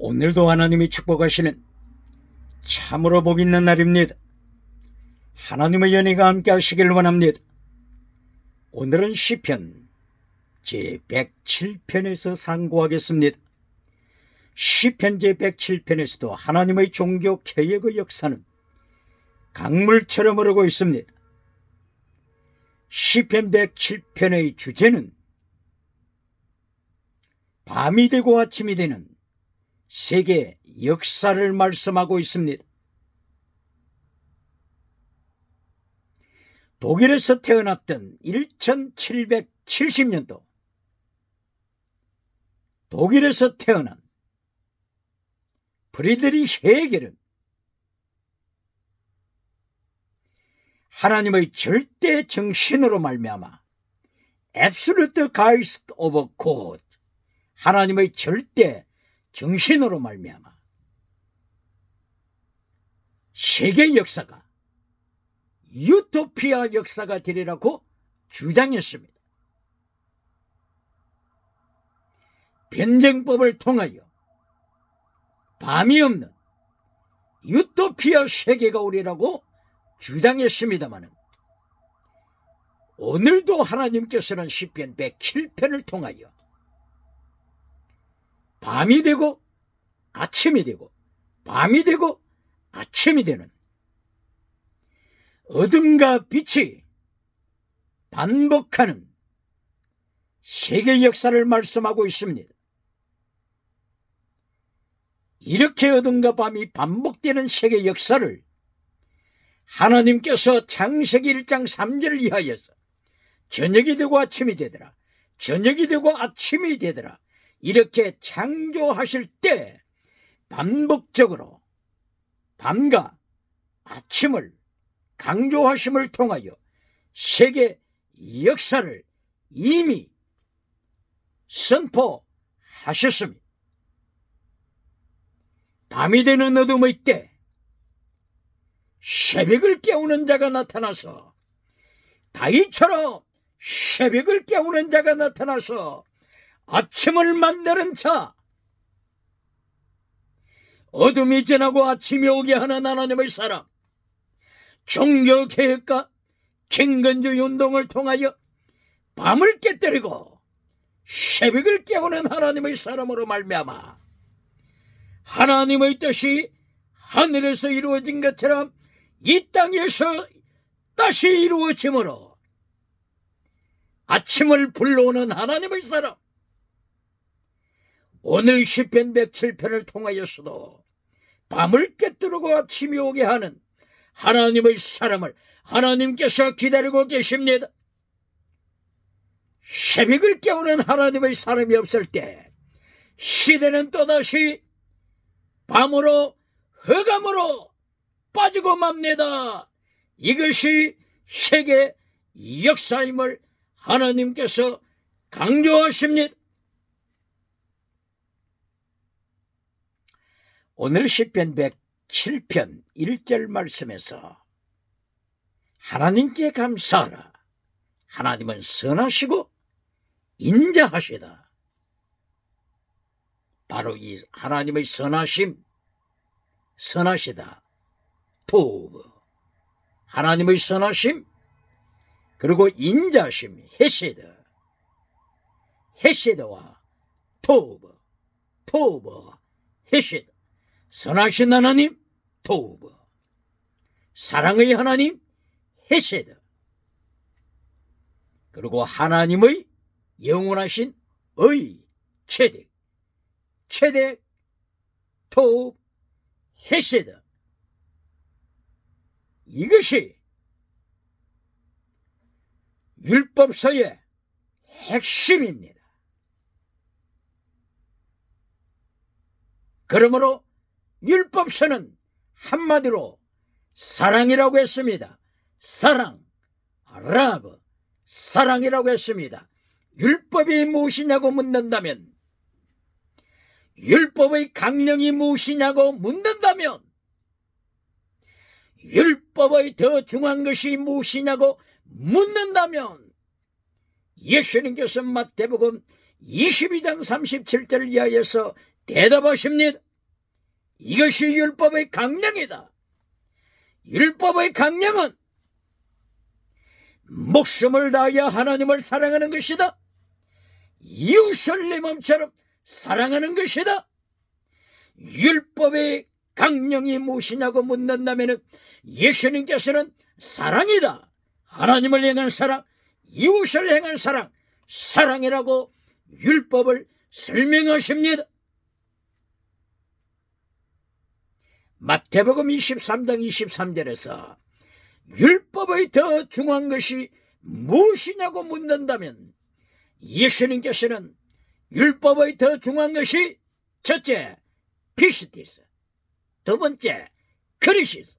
오늘도 하나님이 축복하시는 참으로 복 있는 날입니다. 하나님의 연혜가 함께 하시길 원합니다. 오늘은 시편 제107편에서 상고하겠습니다. 시편 제107편에서도 하나님의 종교 개혁의 역사는 강물처럼 흐르고 있습니다. 시편 107편의 주제는 밤이 되고 아침이 되는 세계 역사를 말씀하고 있습니다. 독일에서 태어났던 1770년도 독일에서 태어난 프리드리히 헤겔은 하나님의 절대 정신으로 말미암아 Absolute Geist of God, 하나님의 절대 정신으로 말미암아 세계 역사가 유토피아 역사가 되리라고 주장했습니다. 변증법을 통하여 밤이 없는 유토피아 세계가 오리라고 주장했습니다마는 오늘도 하나님께서는 시편 107편을 통하여 밤이 되고 아침이 되고 밤이 되고 아침이 되는 어둠과 빛이 반복하는 세계 역사를 말씀하고 있습니다. 이렇게 어둠과 밤이 반복되는 세계 역사를 하나님께서 창세기 1장 3절을 이하여서 저녁이 되고 아침이 되더라, 저녁이 되고 아침이 되더라, 이렇게 창조하실 때 반복적으로 밤과 아침을 강조하심을 통하여 세계 역사를 이미 선포하셨습니다. 밤이 되는 어둠의 때 새벽을 깨우는 자가 나타나서, 다윗처럼 새벽을 깨우는 자가 나타나서 아침을 만드는 자, 어둠이 지나고 아침이 오게 하는 하나님의 사람, 종교개혁과 경건주의 운동을 통하여 밤을 깨뜨리고 새벽을 깨우는 하나님의 사람으로 말미암아 하나님의 뜻이 하늘에서 이루어진 것처럼 이 땅에서 다시 이루어지므로 아침을 불러오는 하나님의 사람, 오늘 시편 107편을 통하여서도 밤을 깨뜨리고 아침이 오게 하는 하나님의 사람을 하나님께서 기다리고 계십니다. 새벽을 깨우는 하나님의 사람이 없을 때 시대는 또다시 밤으로 흑암으로 빠지고 맙니다. 이것이 세계 역사임을 하나님께서 강조하십니다. 오늘 시편 107편 1절 말씀에서 하나님께 감사하라, 하나님은 선하시고 인자하시다. 바로 이 하나님의 선하심, 선하시다, 토브, 하나님의 선하심, 그리고 인자심, 헤세드, 헤세드와 토브, 토브와 헤세드, 선하신 하나님, 토브, 사랑의 하나님, 헤세드, 그리고 하나님의 영원하신 의, 체덱, 체덱, 토브, 헤세드, 이것이 율법서의 핵심입니다. 그러므로 율법서는 한마디로 사랑이라고 했습니다. 사랑, 라브, 사랑이라고 했습니다. 율법이 무엇이냐고 묻는다면, 율법의 강령이 무엇이냐고 묻는다면, 율법의 더 중요한 것이 무엇이냐고 묻는다면, 예수님께서 마태복음 22장 37절 이하에서 대답하십니다. 이것이 율법의 강령이다. 율법의 강령은 목숨을 다하여 하나님을 사랑하는 것이다. 이웃을 내 몸처럼 사랑하는 것이다. 율법의 강령이 무엇이냐고 묻는다면 예수님께서는 사랑이다. 하나님을 향한 사랑, 이웃을 향한 사랑, 사랑이라고 율법을 설명하십니다. 마태복음 23장 23절에서 율법의 더 중요한 것이 무엇이냐고 묻는다면 예수님께서는 율법의 더 중요한 것이 첫째, 피스티스, 두 번째, 크리시스,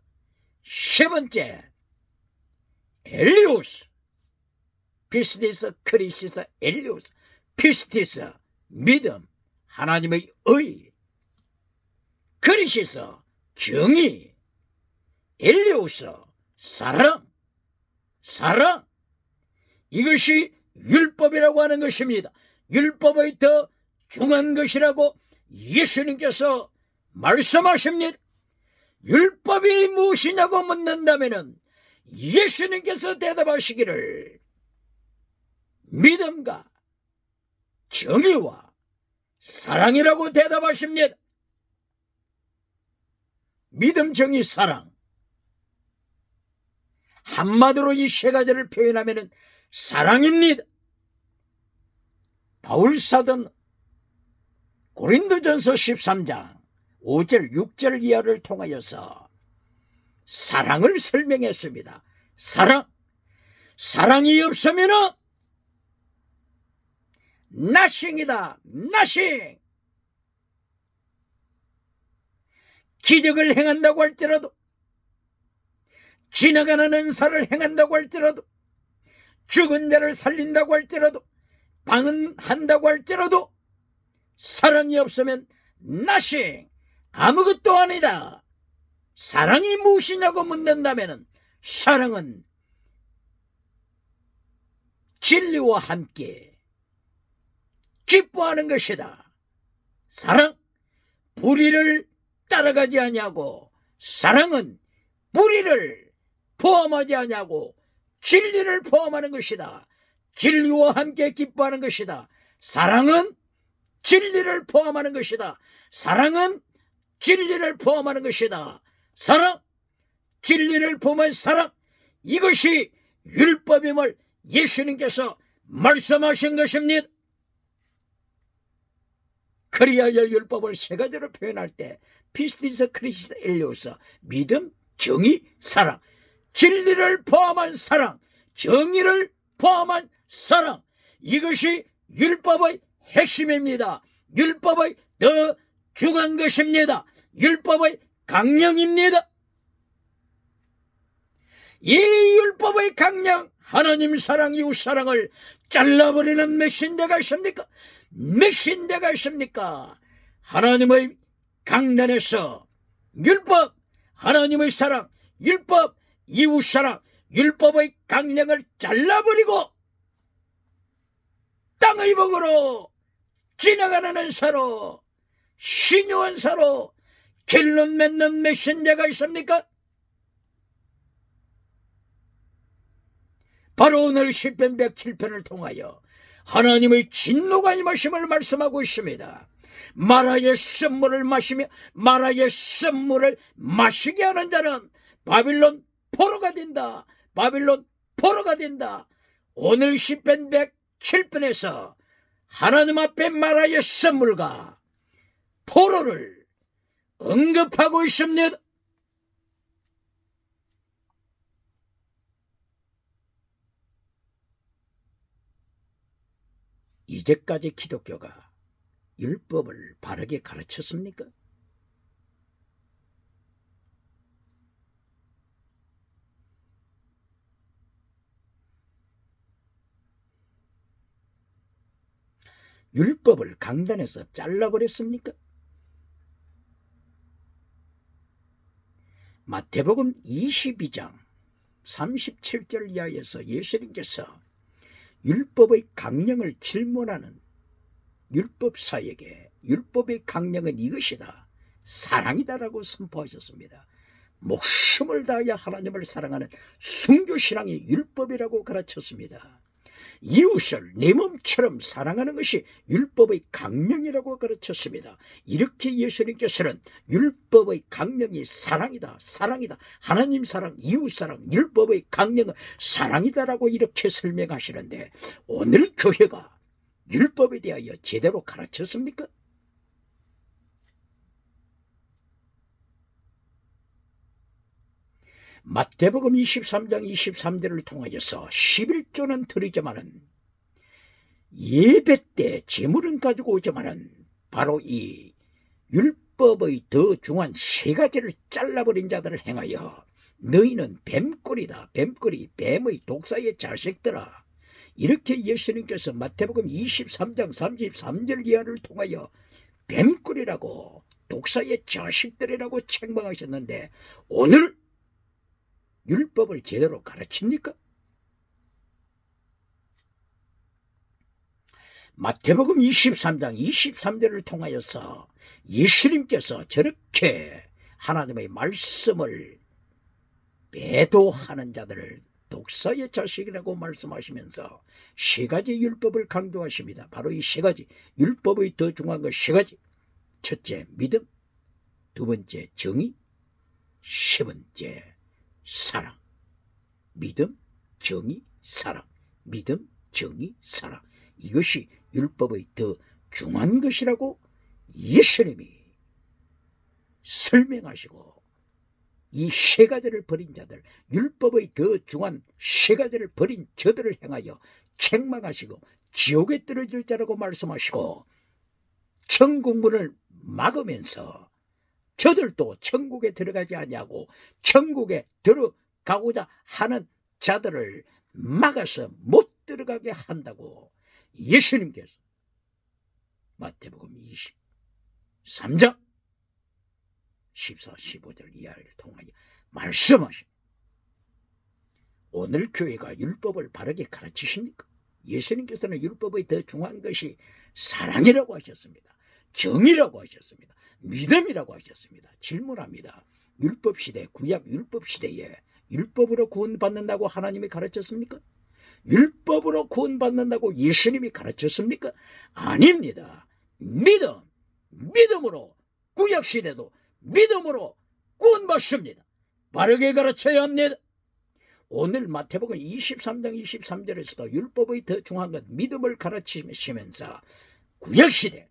세 번째, 엘리오스. 피스티스, 크리시스, 엘리오스. 피스티스, 믿음, 하나님의 의. 크리시스, 정의. 엘리오스, 사랑. 사랑. 이것이 율법이라고 하는 것입니다. 율법의 더 중요한 것이라고 예수님께서 말씀하십니다. 율법이 무엇이냐고 묻는다면 예수님께서 대답하시기를 믿음과 정의와 사랑이라고 대답하십니다. 믿음, 정의, 사랑. 한마디로 이 세 가지를 표현하면 사랑입니다. 바울사도는 고린도전서 13장 5절 6절 이하를 통하여서 사랑을 설명했습니다. 사랑. 사랑이 없으면 nothing이다. nothing. 기적을 행한다고 할지라도, 지나가는 은사를 행한다고 할지라도, 죽은 자를 살린다고 할지라도, 방언한다고 할지라도 사랑이 없으면 nothing, 아무것도 아니다. 사랑이 무엇이냐고 묻는다면 사랑은 진리와 함께 기뻐하는 것이다. 사랑, 불의를 따라가지 아니하고, 사랑은 불의를 포함하지 아니하고 진리를 포함하는 것이다. 진리와 함께 기뻐하는 것이다. 사랑은 진리를 포함하는 것이다. 사랑은 진리를 포함하는 것이다. 사랑, 진리를 포함한 사랑, 이것이 율법임을 예수님께서 말씀하신 것입니다. 그리하여 율법을 세 가지로 표현할 때 피스티스, 크리시스, 엘리오스, 믿음, 정의, 사랑, 진리를 포함한 사랑, 정의를 포함한 사랑, 이것이 율법의 핵심입니다. 율법의 더 중요한 것입니다. 율법의 강령입니다. 이 율법의 강령, 하나님 사랑, 이웃 사랑을 잘라버리는 몇 신대가 있습니까? 몇 신대가 있습니까? 하나님의 강단에서 율법, 하나님의 사랑, 율법, 이웃 사랑, 율법의 강령을 잘라버리고 땅의 복으로 지나가는 은사로, 신유한 사로 결론 맺는 몇 신대가 있습니까? 바로 오늘 시편 107편을 통하여 하나님의 진노가 임하심을 말씀하고 있습니다. 마라의 쓴물을 마시며 마라의 쓴물을 마시게 하는 자는 바빌론 포로가 된다. 바빌론 포로가 된다. 오늘 시편 107편에서 하나님 앞에 마라의 쓴물과 포로를 언급하고 있습니다. 이제까지 기독교가 율법을 바르게 가르쳤습니까? 율법을 강단에서 잘라버렸습니까? 마태복음 22장 37절 이하에서 예수님께서 율법의 강령을 질문하는 율법사에게 율법의 강령은 이것이다. 사랑이다라고 선포하셨습니다. 목숨을 다하여 하나님을 사랑하는 순교신앙이 율법이라고 가르쳤습니다. 이웃을 내 몸처럼 사랑하는 것이 율법의 강령이라고 가르쳤습니다. 이렇게 예수님께서는 율법의 강령이 사랑이다, 사랑이다, 하나님 사랑, 이웃 사랑, 율법의 강령은 사랑이다라고 이렇게 설명하시는데, 오늘 교회가 율법에 대하여 제대로 가르쳤습니까? 마태복음 23장 23절을 통하여서 11조는 드리지만은 예배 때 제물은 가지고 오지만은 바로 이 율법의 더 중한 세 가지를 잘라버린 자들을 행하여 너희는 뱀꼬리다, 뱀꼬리, 뱀의 독사의 자식들아, 이렇게 예수님께서 마태복음 23장 33절 이하를 통하여 뱀꼬리라고 독사의 자식들이라고 책망하셨는데, 오늘 율법을 제대로 가르칩니까? 마태복음 23장 23절을 통하여서 예수님께서 저렇게 하나님의 말씀을 배도하는 자들을 독사의 자식이라고 말씀하시면서 세 가지 율법을 강조하십니다. 바로 이 세 가지, 율법의 더 중요한 것 세 가지. 첫째, 믿음. 두 번째, 정의. 세 번째, 사랑. 믿음, 정의, 사랑. 믿음, 정의, 사랑. 이것이 율법의 더 중요한 것이라고 예수님이 설명하시고, 이 세 가지를 버린 자들, 율법의 더 중요한 세 가지를 버린 저들을 향하여 책망하시고 지옥에 떨어질 자라고 말씀하시고, 천국문을 막으면서 저들도 천국에 들어가지 아니하고 천국에 들어가고자 하는 자들을 막아서 못 들어가게 한다고 예수님께서 마태복음 23장 14, 15절 이하를 통하여 말씀하십니다. 오늘 교회가 율법을 바르게 가르치십니까? 예수님께서는 율법의 더 중요한 것이 사랑이라고 하셨습니다. 정의라고 하셨습니다. 믿음이라고 하셨습니다. 질문합니다. 율법시대, 구약 율법시대에 율법으로 구원받는다고 하나님이 가르쳤습니까? 율법으로 구원받는다고 예수님이 가르쳤습니까? 아닙니다. 믿음으로, 구약시대도 믿음으로 구원받습니다. 바르게 가르쳐야 합니다. 오늘 마태복음 23장 23절에서도 율법의 더 중요한 것 믿음을 가르치시면서 구약시대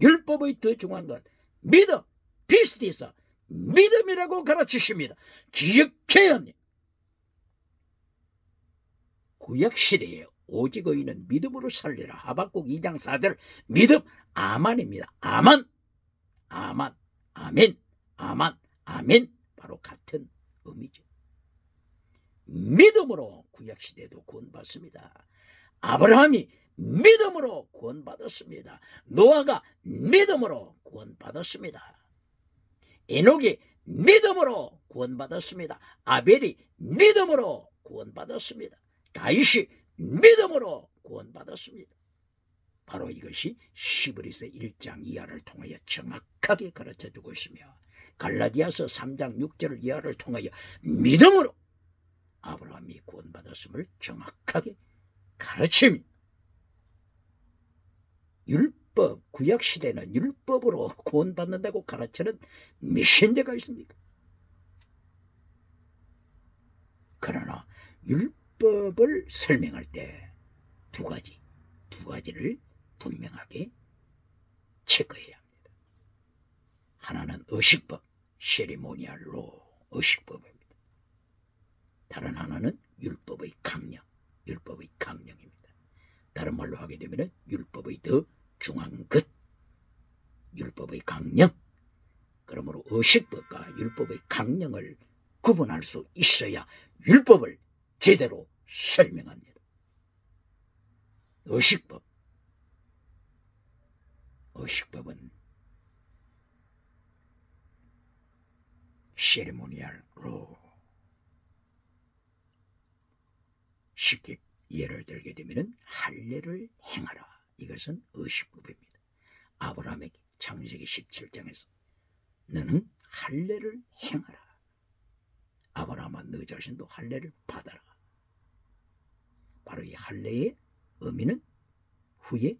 율법의 더 중요한 것 믿음, 비스티서 믿음이라고 가르치십니다. 기억해야 합니다. 구약시대에 오직 의인은 믿음으로 살리라. 하박국 2장 4절 믿음, 아만입니다. 아만, 아멘, 아멘, 바로 같은 의미죠. 믿음으로 구약시대도 구원받습니다. 아브라함이 믿음으로 구원받았습니다. 노아가 믿음으로 구원받았습니다. 에녹이 믿음으로 구원받았습니다. 아벨이 믿음으로 구원받았습니다. 다윗이 믿음으로 구원받았습니다. 바로 이것이 히브리서 1장 이하를 통하여 정확하게 가르쳐주고 있으며, 갈라디아서 3장 6절 이하를 통하여 믿음으로 아브라함이 구원받았음을 정확하게 가르칩니다. 율법, 구약시대는 율법으로 구원받는다고 가르치는 메신저가 있습니까? 그러나 율법을 설명할 때 두 가지를 분명하게 체크해야 합니다. 하나는 의식법, 세리모니알로 의식법입니다. 다른 하나는 율법의 강령입니다. 다른 말로 하게 되면 율법의 더 중요한 것, 율법의 강령. 그러므로 의식법과 율법의 강령을 구분할 수 있어야 율법을 제대로 설명합니다. 의식법은 세리모니알로, 쉽게 예를 들게 되면 할례를 행하라. 이것은 의식법입니다. 아브라함에게 창세기 17장에서 너는 할례를 행하라. 아브라함아, 너 자신도 할례를 받아라. 바로 이 할례의 의미는 후에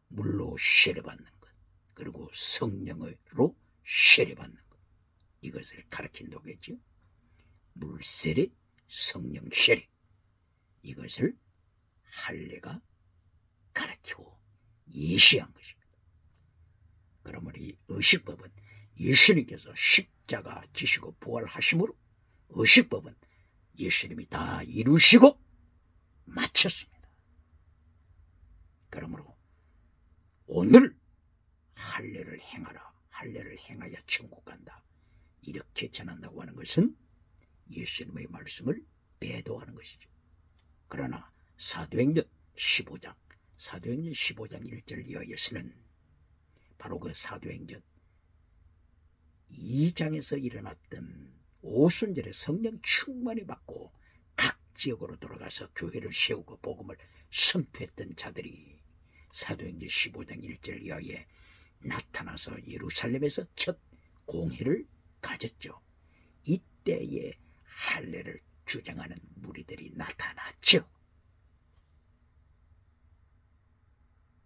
물로 세례받는 것, 그리고 성령으로 세례받는 것, 이것을 가르친다겠죠. 물세례, 성령 세례, 이것을 할례가 가르치고 예시한 것입니다. 그러므로 이 의식법은 예수님께서 십자가 지시고 부활하심으로 의식법은 예수님이 다 이루시고 마쳤습니다. 그러므로 오늘 할례를 행하라, 할례를 행하여 천국 간다, 이렇게 전한다고 하는 것은 예수님의 말씀을 배도하는 것이죠. 그러나 사도행전 15장 1절 이하에서는 바로 그 사도행전 2장에서 일어났던 오순절에 성령 충만히 받고 각 지역으로 돌아가서 교회를 세우고 복음을 선포했던 자들이 사도행전 15장 1절 이하에 나타나서 예루살렘에서 첫 공회를 가졌죠. 이때에 할례를 주장하는 무리들이 나타났죠.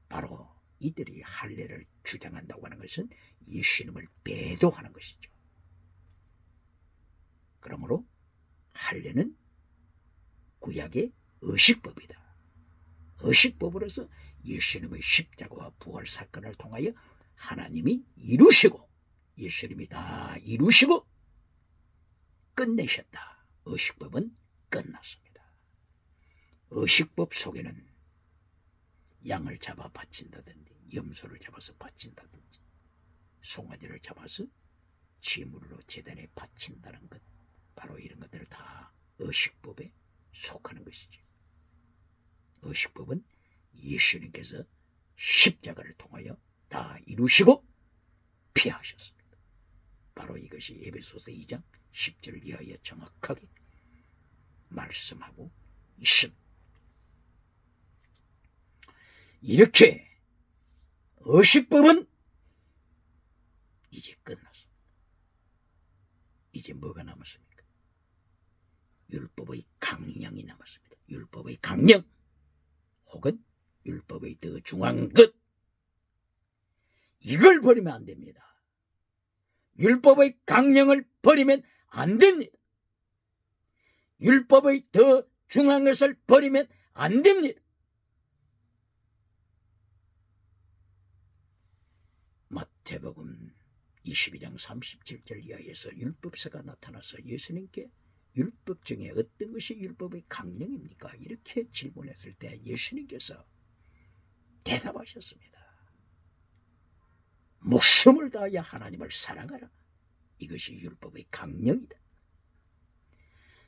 바로 이들이 할례를 주장한다고 하는 것은 예수님을 배도하는 것이죠. 그러므로 할례는 구약의 의식법이다. 의식법으로서 예수님의 십자가와 부활 사건을 통하여 하나님이 이루시고 예수님이 다 이루시고 끝내셨다. 의식법은 끝났습니다. 의식법 속에는 양을 잡아 바친다든지 염소를 잡아서 바친다든지 송아지를 잡아서 제물로 제단에 바친다는 것, 바로 이런 것들을 다 의식법에 속하는 것이죠. 의식법은 예수님께서 십자가를 통하여 다 이루시고 피하셨습니다. 바로 이것이 에베소서 2장 10절 이하에 정확하게 말씀하고 있습니다. 이렇게 의식법은 이제 끝났습니다. 이제 뭐가 남았습니까? 율법의 강령이 남았습니다. 율법의 강령 혹은 율법의 더 중요한 것, 이걸 버리면 안 됩니다. 율법의 강령을 버리면 안 됩니다. 율법의 더 중요한 것을 버리면 안 됩니다. 마태복음 22장 37절 이하에서 율법사가 나타나서 예수님께 율법 중에 어떤 것이 율법의 강령입니까? 이렇게 질문했을 때 예수님께서 대답하셨습니다. 목숨을 다하여 하나님을 사랑하라. 이것이 율법의 강령이다.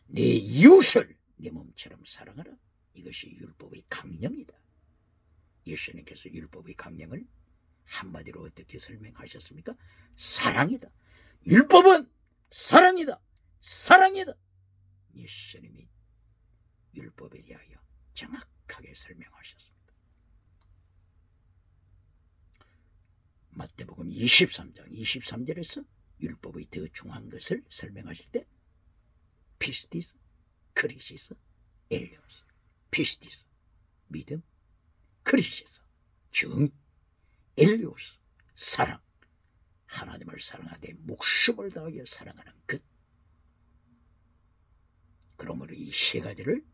내 이웃을 내 몸처럼 사랑하라. 이것이 율법의 강령이다. 예수님께서 율법의 강령을 한마디로 어떻게 설명하셨습니까? 사랑이다. 율법은 사랑이다. 사랑이다. 예수님이 율법에 대하여 정확하게 설명하셨습니다. 마태복음 23장 23절에서 율법의 더 중요한 것을 설명하실 때 피스티스, 크리시스, 엘레오스. 피스티스, 믿음, 크리시스, 정의, 엘레오스, 사랑. 하나님을 사랑하되 목숨을 다하여 사랑하는 것. 그러므로 이 세 가지를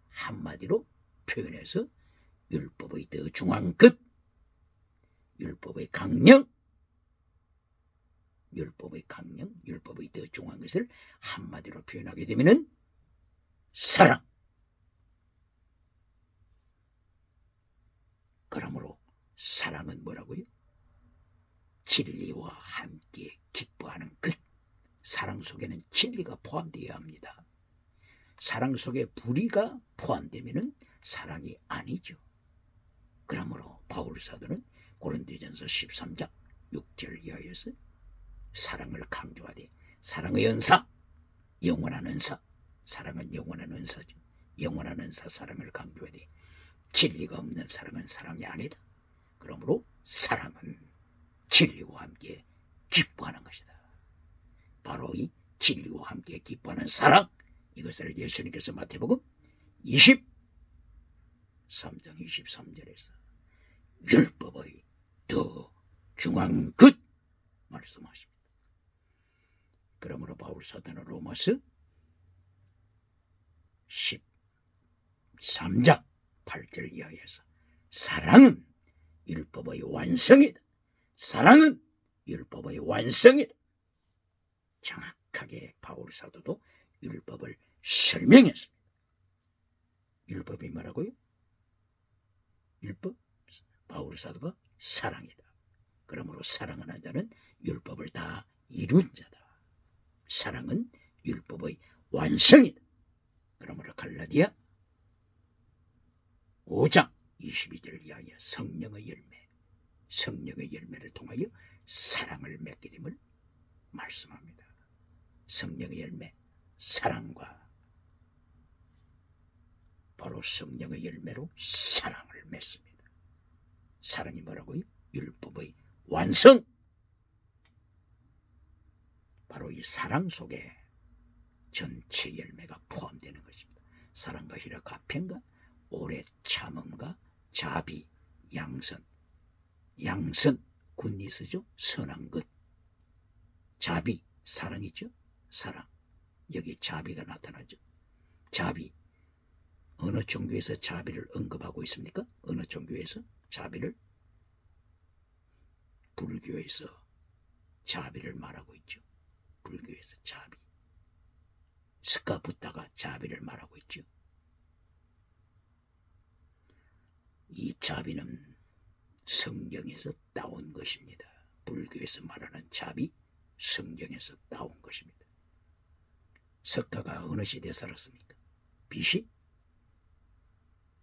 한마디로 표현해서 율법의 더 중요한 것, 율법의 강령, 율법의 강령, 율법의 더 중요한 것을 한마디로 표현하게 되면은 사랑. 그러므로 사랑은 뭐라고요? 진리와 함께 기뻐하는 것. 사랑 속에는 진리가 포함되어야 합니다. 사랑 속에 불의가 포함되면은 사랑이 아니죠. 그러므로 바울 사도는 고린도전서 13장 6절 이하에서 사랑을 강조하되 사랑의 은사, 영원한 은사, 사랑은 영원한 은사죠. 영원한 은사, 사랑을 강조하되 진리가 없는 사랑은 사랑이 아니다. 그러므로 사랑은 진리와 함께 기뻐하는 것이다. 바로 이 진리와 함께 기뻐하는 사랑, 이것을 예수님께서 마태복음 23장 23절에서 율법의 더 중한 것 말씀하십니다. 그러므로 바울 사도는 로마서 13장 8절 이하에서 사랑은 율법의 완성이다. 사랑은 율법의 완성이다. 정확하게 바울 사도도 율법을 설명했습니다. 율법이 뭐라고요? 율법? 바울 사도가 사랑이다. 그러므로 사랑하는 자는 율법을 다 이룬 자다. 사랑은 율법의 완성이다. 그러므로 갈라디아 5장 22절 이하에 성령의 열매를 통하여 사랑을 맺게 됨을 말씀합니다. 성령의 열매, 사랑과 바로 성령의 열매로 사랑을 맺습니다. 사랑이 뭐라고요? 율법의 완성. 바로 이 사랑 속에 전체 열매가 포함되는 것입니다. 사랑과 희락, 화평과 오래 참음과 자비, 양선, 굿니스죠. 선한 것. 자비, 사랑이죠. 사랑. 여기 자비가 나타나죠. 자비. 어느 종교에서 자비를 언급하고 있습니까? 어느 종교에서 자비를? 불교에서 자비를 말하고 있죠. 불교에서 자비. 스카 붓다가 자비를 말하고 있죠. 이 자비는 성경에서 따온 것입니다. 불교에서 말하는 자비, 성경에서 따온 것입니다. 석가가 어느 시대에 살았습니까? BC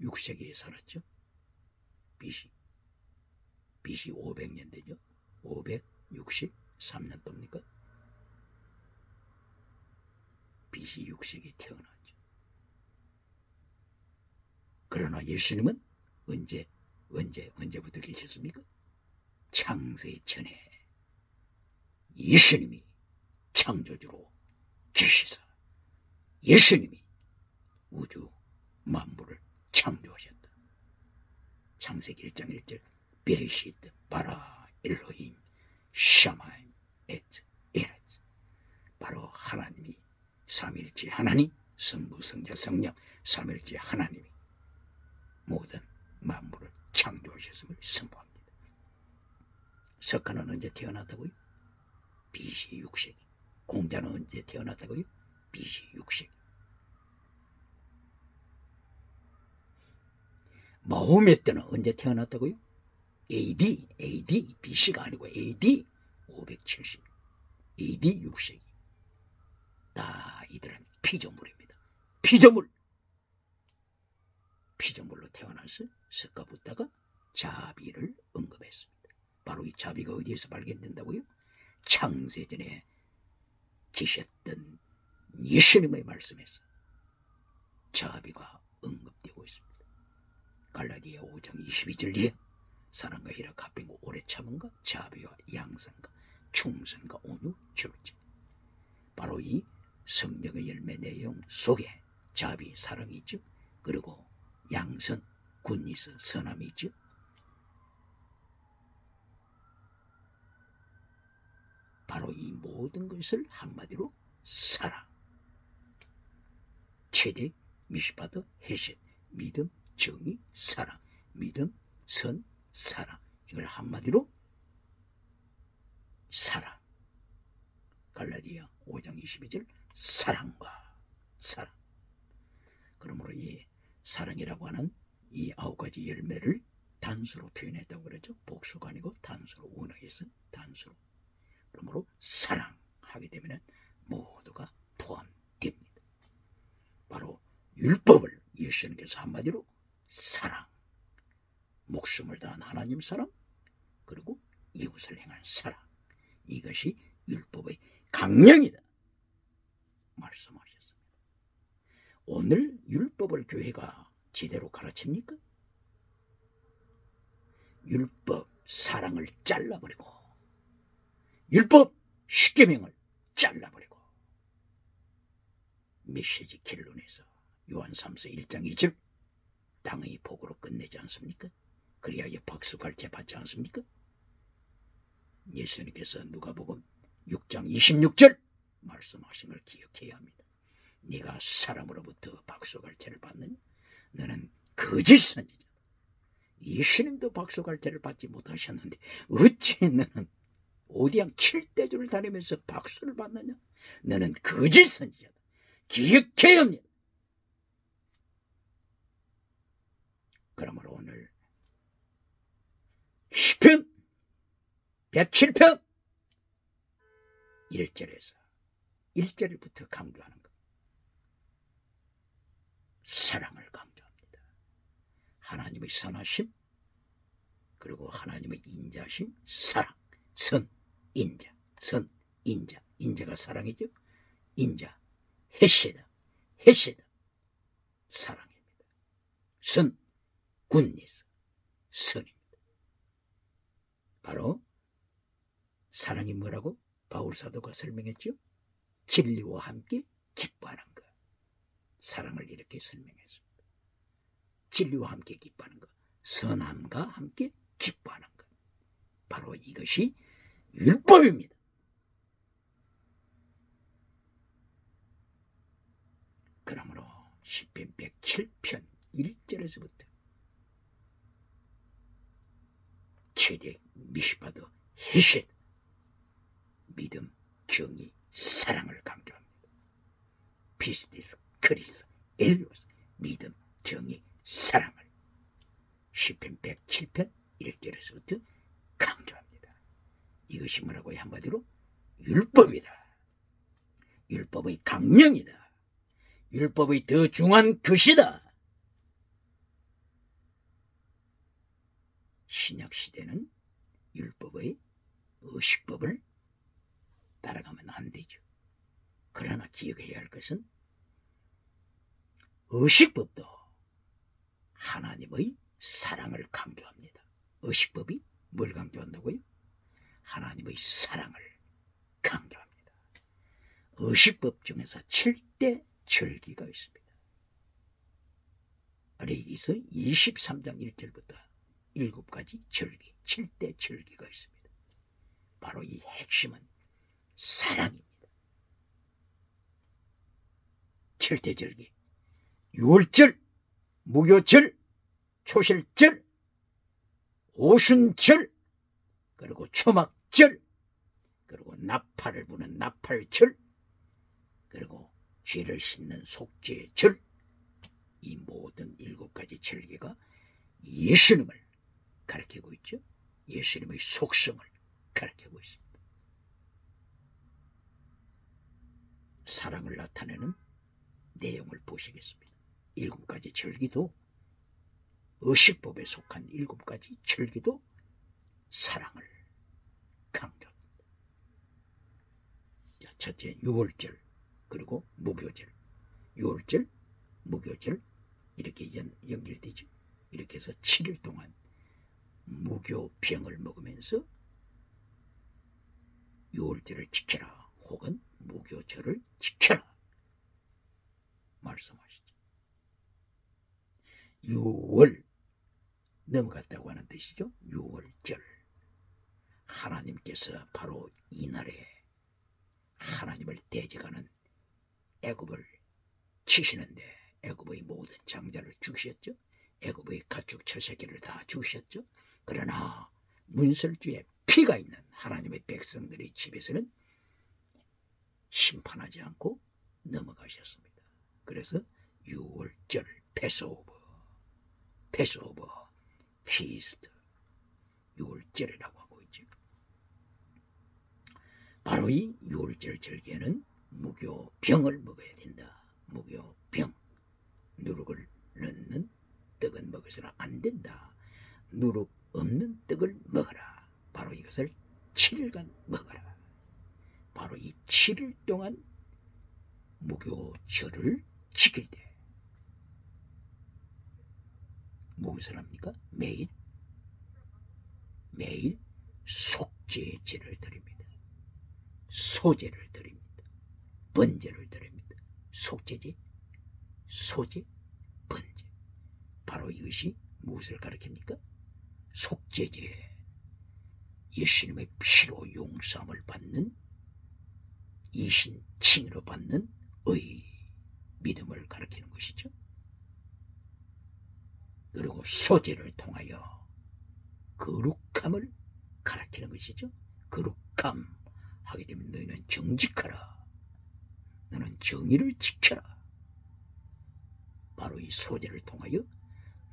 6세기에 살았죠. BC 500년 되죠. 563년도입니까? BC 6세기에 태어났죠. 그러나 예수님은 언제부터 계셨습니까? 창세 전에 예수님이 창조주로 계시사 예수님이 우주 만물을 창조하셨다. 창세기 1장 1절 베레시트 바라 엘로힘 샤마임 에트 에레츠. 바로 하나님이 삼일째 하나님, 성부, 성자, 성령 삼일째 하나님이 모든 만물을 창조하셨음을 선포합니다. 석가는 언제 태어났다고요? BC 6세기. 공자는 언제 태어났다고요? BC 6세기. 마호메트는 언제 태어났다고요? AD, BC가 아니고 AD 570, AD 6세기. 다 이들은 피조물입니다. 피조물로 태어나서 석가 붓다가 자비를 언급했습니다. 바로 이 자비가 어디에서 발견된다고요? 창세전에 계셨던 예수님의 말씀에서 자비가 언급되고 있습니다. 갈라디아 5장 22절에 사랑과 희락, 화평과 오래 참음과 자비와 양선과 충성과 온유, 절제. 바로 이 성령의 열매 내용 속에 자비, 사랑이 있죠. 그리고 양선, 굿니스, 선함이 있죠. 바로 이 모든 것을 한마디로 사랑. 체대, 미시파드, 헤셋, 믿음, 정의, 사랑. 믿음, 선, 사랑. 이걸 한마디로 사랑. 갈라디아 5장 22절 사랑과 사랑. 그러므로 이 사랑이라고 하는 이 9가지 열매를 단수로 표현했다고 그러죠. 복수가 아니고 단수로, 원어에서 단수로. 그러므로 사랑하게 되면 모두가 포함됩니다. 바로 율법을 예수님께서 한마디로 사랑, 목숨을 다한 하나님 사랑, 그리고 이웃을 행한 사랑, 이것이 율법의 강령이다 말씀하셨습니다. 오늘 율법을 교회가 제대로 가르칩니까? 율법, 사랑을 잘라버리고 율법 10계명을 잘라버리고 메시지 결론에서 요한 3서 1장 2절 땅의 복으로 끝내지 않습니까? 그래야 박수갈채 받지 않습니까? 예수님께서 누가복음 6장 26절 말씀하신 걸 기억해야 합니다. 네가 사람으로부터 박수갈채를 받느냐? 너는 거짓 선지자다. 예수님도 박수갈채를 받지 못하셨는데 어찌 너는 오디양 7대주를 다니면서 박수를 받느냐? 너는 거짓 선지자다. 기억해야 합니다. 그러므로 오늘 시편 107편 1절에서 1절부터 강조하는 것. 사랑을 강조합니다. 하나님의 선하심, 그리고 하나님의 인자심, 사랑, 선, 인자, 선, 인자. 인자가 사랑이죠. 인자, 헤세다, 헤세다, 사랑입니다. 선, 굿니스, 선입니다. 바로 사랑이 뭐라고 바울사도가 설명했죠? 진리와 함께 기뻐하는 것. 사랑을 이렇게 설명했습니다. 진리와 함께 기뻐하는 것, 선함과 함께 기뻐하는 것. 바로 이것이 율법입니다. 그러므로 시편 107편 1절에서부터 최대 미시파드 헤셋, 믿음, 정의, 사랑을 강조합니다. 피스티스, 크리스, 엘리오스, 믿음, 정의, 사랑을 시편 107편 1절에서부터 강조합니다. 이것이 뭐라고요? 한마디로 율법이다. 율법의 강령이다. 율법의 더 중요한 것이다. 신약시대는 율법의 의식법을 따라가면 안 되죠. 그러나 기억해야 할 것은 의식법도 하나님의 사랑을 강조합니다. 의식법이 뭘 강조한다고요? 하나님의 사랑을 강조합니다. 의식법 중에서 7대 절기가 있습니다. 레위기서 23장 1절부터 7가지 절기, 7대 절기가 있습니다. 바로 이 핵심은 사랑입니다. 7대 절기, 유월절, 무교절, 초실절, 오순절, 그리고 초막절, 그리고 나팔을 부는 나팔절, 그리고 죄를 씻는 속죄절. 이 모든 7가지 절기가 예수님을 가리키고 있죠. 예수님의 속성을 가리키고 있습니다. 사랑을 나타내는 내용을 보시겠습니다. 7가지 절기도, 의식법에 속한 7가지 절기도 사랑을 강조합니다. 첫째, 유월절, 그리고 무교절. 유월절, 무교절 이렇게 연결되죠. 이렇게 해서 7일 동안 무교병을 먹으면서 유월절을 지켜라, 혹은 무교절을 지켜라 말씀하시죠. 유월, 넘어갔다고 하는 뜻이죠. 유월절. 하나님께서 바로 이날에 하나님을 대적하는 애굽을 치시는데 애굽의 모든 장자를 죽이셨죠. 애굽의 가축 7세계를 다 죽이셨죠. 그러나 문설주에 피가 있는 하나님의 백성들의 집에서는 심판하지 않고 넘어가셨습니다. 그래서 유월절, 패스오버, 피스트, 유월절이라고 하고 있죠. 바로 이 유월절 절기에는 무교병을 먹어야 된다. 무교병, 누룩을 넣는 떡은 먹어서는 안 된다. 누룩 없는 떡을 먹어라. 바로 이것을 7일간 먹어라. 바로 이 7일 동안 무교절을 지킬 때 무엇을 합니까? 매일 속죄제를 드립니다. 소재를 드립니다. 번제를 드립니다. 속죄제, 소제, 번제. 바로 이것이 무엇을 가리킵니까? 속죄제. 예수님의 피로 용서함을 받는, 이신 칭의로 받는 의, 믿음을 가리키는 것이죠. 그리고 소제를 통하여 거룩함을 가리키는 것이죠. 거룩함 하게 되면 너희는 정직하라, 너는 정의를 지켜라. 바로 이 소제를 통하여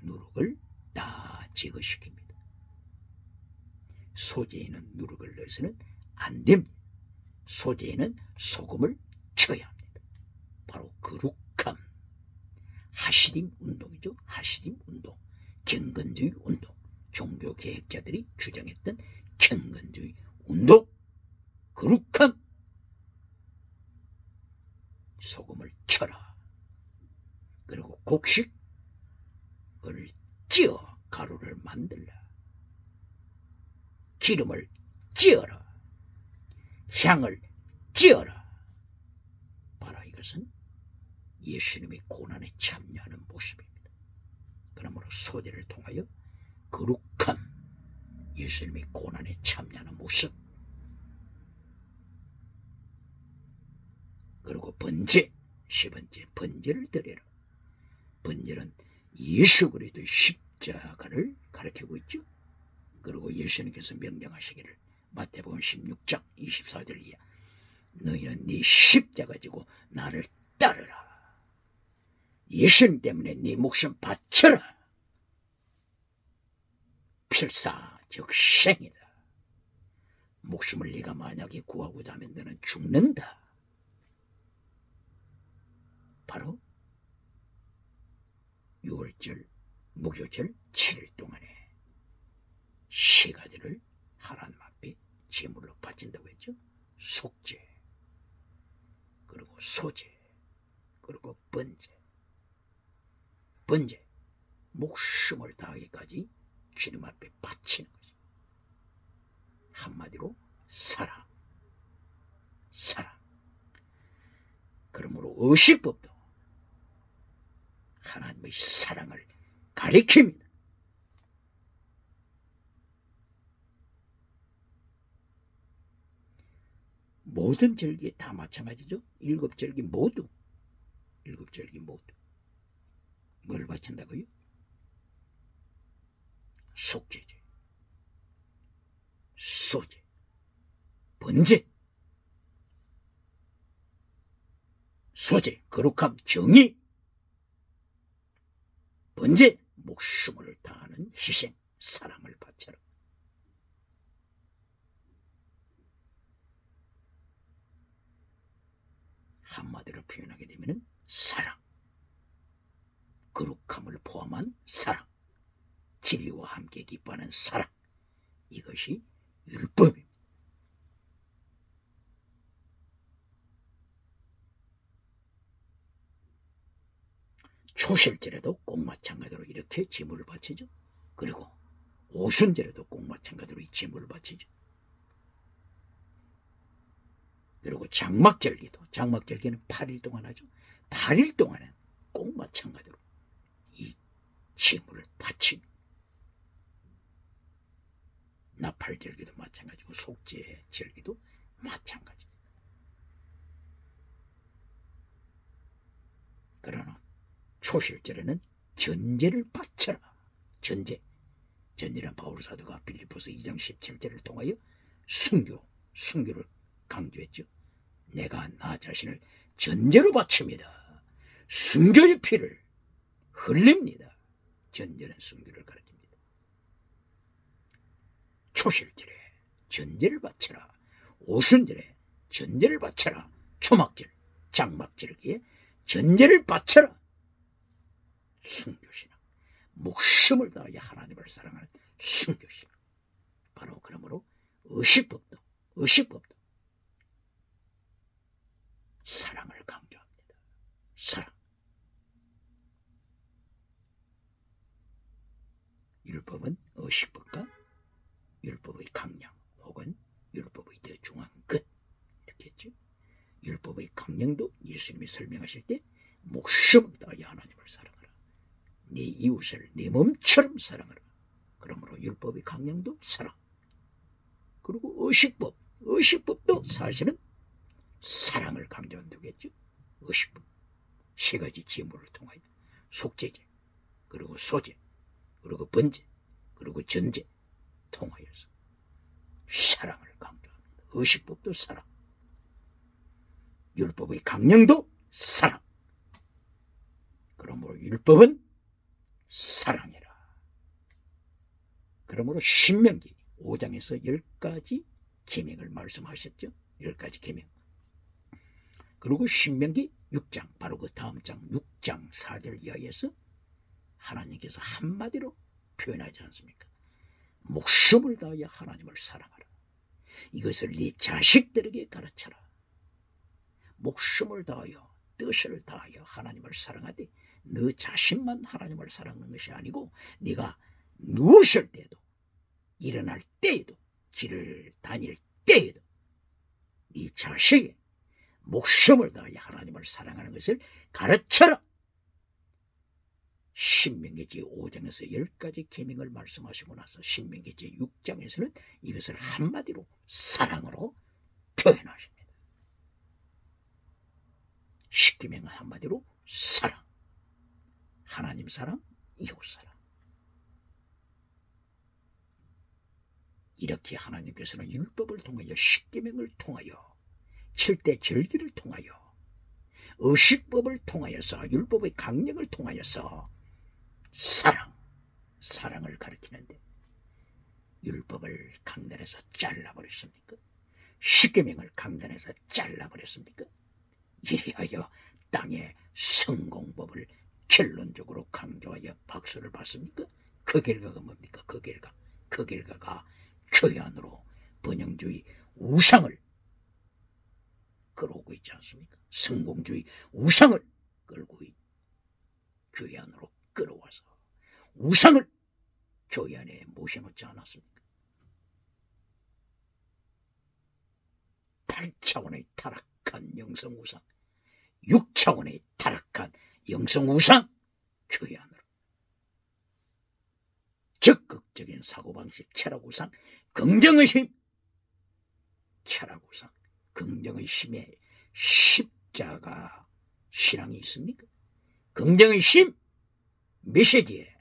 누룩을 다 제거시킵니다. 소제에는 누룩을 넣어서는 안 됩니다. 소제에는 소금을 쳐야 합니다. 바로 거룩함, 하시림 운동이죠. 하시림 운동, 경건주의 운동, 종교 개혁자들이 주장했던 경건주의 운동, 거룩함. 소금을 쳐라. 그리고 곡식을 찌어 가루를 만들라. 기름을 찌어라. 향을 찌어라. 바로 이것은 예수님의 고난에 참여하는 모습입니다. 그러므로 소제를 통하여 거룩함, 예수님의 고난에 참여하는 모습. 그리고 번제, 10번째 번제를 드려라. 번제는 예수 그리스도의 십자가를 가리키고 있죠. 그리고 예수님께서 명령하시기를 마태복음 16장 24절 이하, 너희는 네 십자가 지고 나를 따르라. 예수님 때문에 네 목숨 바쳐라. 필사 즉 생이다. 목숨을 네가 만약에 구하고자 하면 너는 죽는다. 바로 6월절 무교절 7일 동안에 세 가지를 하나님 앞에 제물로 바친다고 했죠. 속죄, 그리고 소죄, 그리고 번제. 번제, 목숨을 다하기까지 주님 앞에 바치는 거죠. 한마디로 사랑, 사랑. 그러므로 의식법도 하나님의 사랑을 가리킵니다. 모든 절기에 다 마찬가지죠. 일곱 절기 모두, 일곱 절기 모두 뭘 바친다고요? 속죄제, 소제, 번제. 소제, 거룩함, 정의. 번제, 목숨을 다하는 희생, 사랑을 바쳐라. 한마디로 표현하게 되면 사랑, 거룩함을 포함한 사랑, 진리와 함께 기뻐하는 사랑, 이것이 율법입니다. 초실절에도 꼭 마찬가지로 이렇게 제물을 바치죠. 그리고 오순절에도 꼭 마찬가지로 이 제물을 바치죠. 그리고 장막절기도, 장막절기는 8일 동안 하죠. 8일 동안은 꼭 마찬가지로 이 제물을 바칩니다. 나팔절기도 마찬가지고 속죄절기도 마찬가지입니다. 그러나 초실절에는 전제를 바쳐라. 전제. 전제는 바울사도가 빌립보서 2장 17절을 통하여 순교를 강조했죠. 내가 나 자신을 전제로 바칩니다. 순교의 피를 흘립니다. 전제는 순교를 가르칩니다. 초실절에 전제를 바쳐라. 오순절에 전제를 바쳐라. 초막절, 장막절기에 전제를 바쳐라. 순교신앙, 목숨을 다하여 하나님을 사랑하는 순교신앙. 바로 그러므로 의식법도 사랑을 강조합니다. 사랑. 율법은 의식법과 율법의 강량 혹은 율법의 더 중한 것, 이렇게 했죠. 강령도 예수님이 설명하실 때 목숨을 다하여 하나님을 사랑하라. 네 이웃을 네 몸처럼 사랑하라. 그러므로 율법의 강령도 사랑. 그리고 의식법도 사실은 사랑을 강조한다겠죠. 의식법 세 가지 지물을 통하여 속죄제, 그리고 소제, 그리고 번제, 그리고 전제 통하여서 사랑을 강조합니다. 의식법도 사랑, 율법의 강령도 사랑. 그러므로 율법은 사랑이라. 그러므로 신명기 5장에서 10가지 계명을 말씀하셨죠. 10가지 계명. 그리고 신명기 6장, 바로 그 다음 장 6장 4절 이하에서 하나님께서 한마디로 표현하지 않습니까? 목숨을 다하여 하나님을 사랑하라. 이것을 네 자식들에게 가르쳐라. 목숨을 다하여 뜻을 다하여 하나님을 사랑하되 너 자신만 하나님을 사랑하는 것이 아니고 네가 누웠을 때도 일어날 때에도 길을 다닐 때에도 네 자식의 목숨을 다하여 하나님을 사랑하는 것을 가르쳐라. 신명기지 5장에서 10가지 계명을 말씀하시고 나서 신명기지 6장에서는 이것을 한마디로 사랑으로 표현하십니다. 십계명은 한마디로 사랑, 하나님 사랑, 이웃 사랑. 이렇게 하나님께서는 율법을 통하여 십계명을 통하여 7대 절기를 통하여 의식법을 통하여서 율법의 강령을 통하여서 사랑을 가르치는데 율법을 강단에서 잘라버렸습니까? 십계명을 강단에서 잘라버렸습니까? 이리하여 땅의 성공법을 결론적으로 강조하여 박수를 받습니까? 그 결과가 뭡니까? 그 결과가 교회 안으로 번영주의 우상을 끌어오고 있지 않습니까? 성공주의 우상을 끌고 교회 안으로 끌어와서 우상을 교회 안에 모셔놓지 않았습니까? 8차원의 타락한 영성우상, 6차원의 타락한 영성우상 교회 안으로 적극적인 사고방식 철학우상, 긍정의심 철학우상, 긍정의심에 십자가 신앙이 있습니까? 긍정의심 메시지에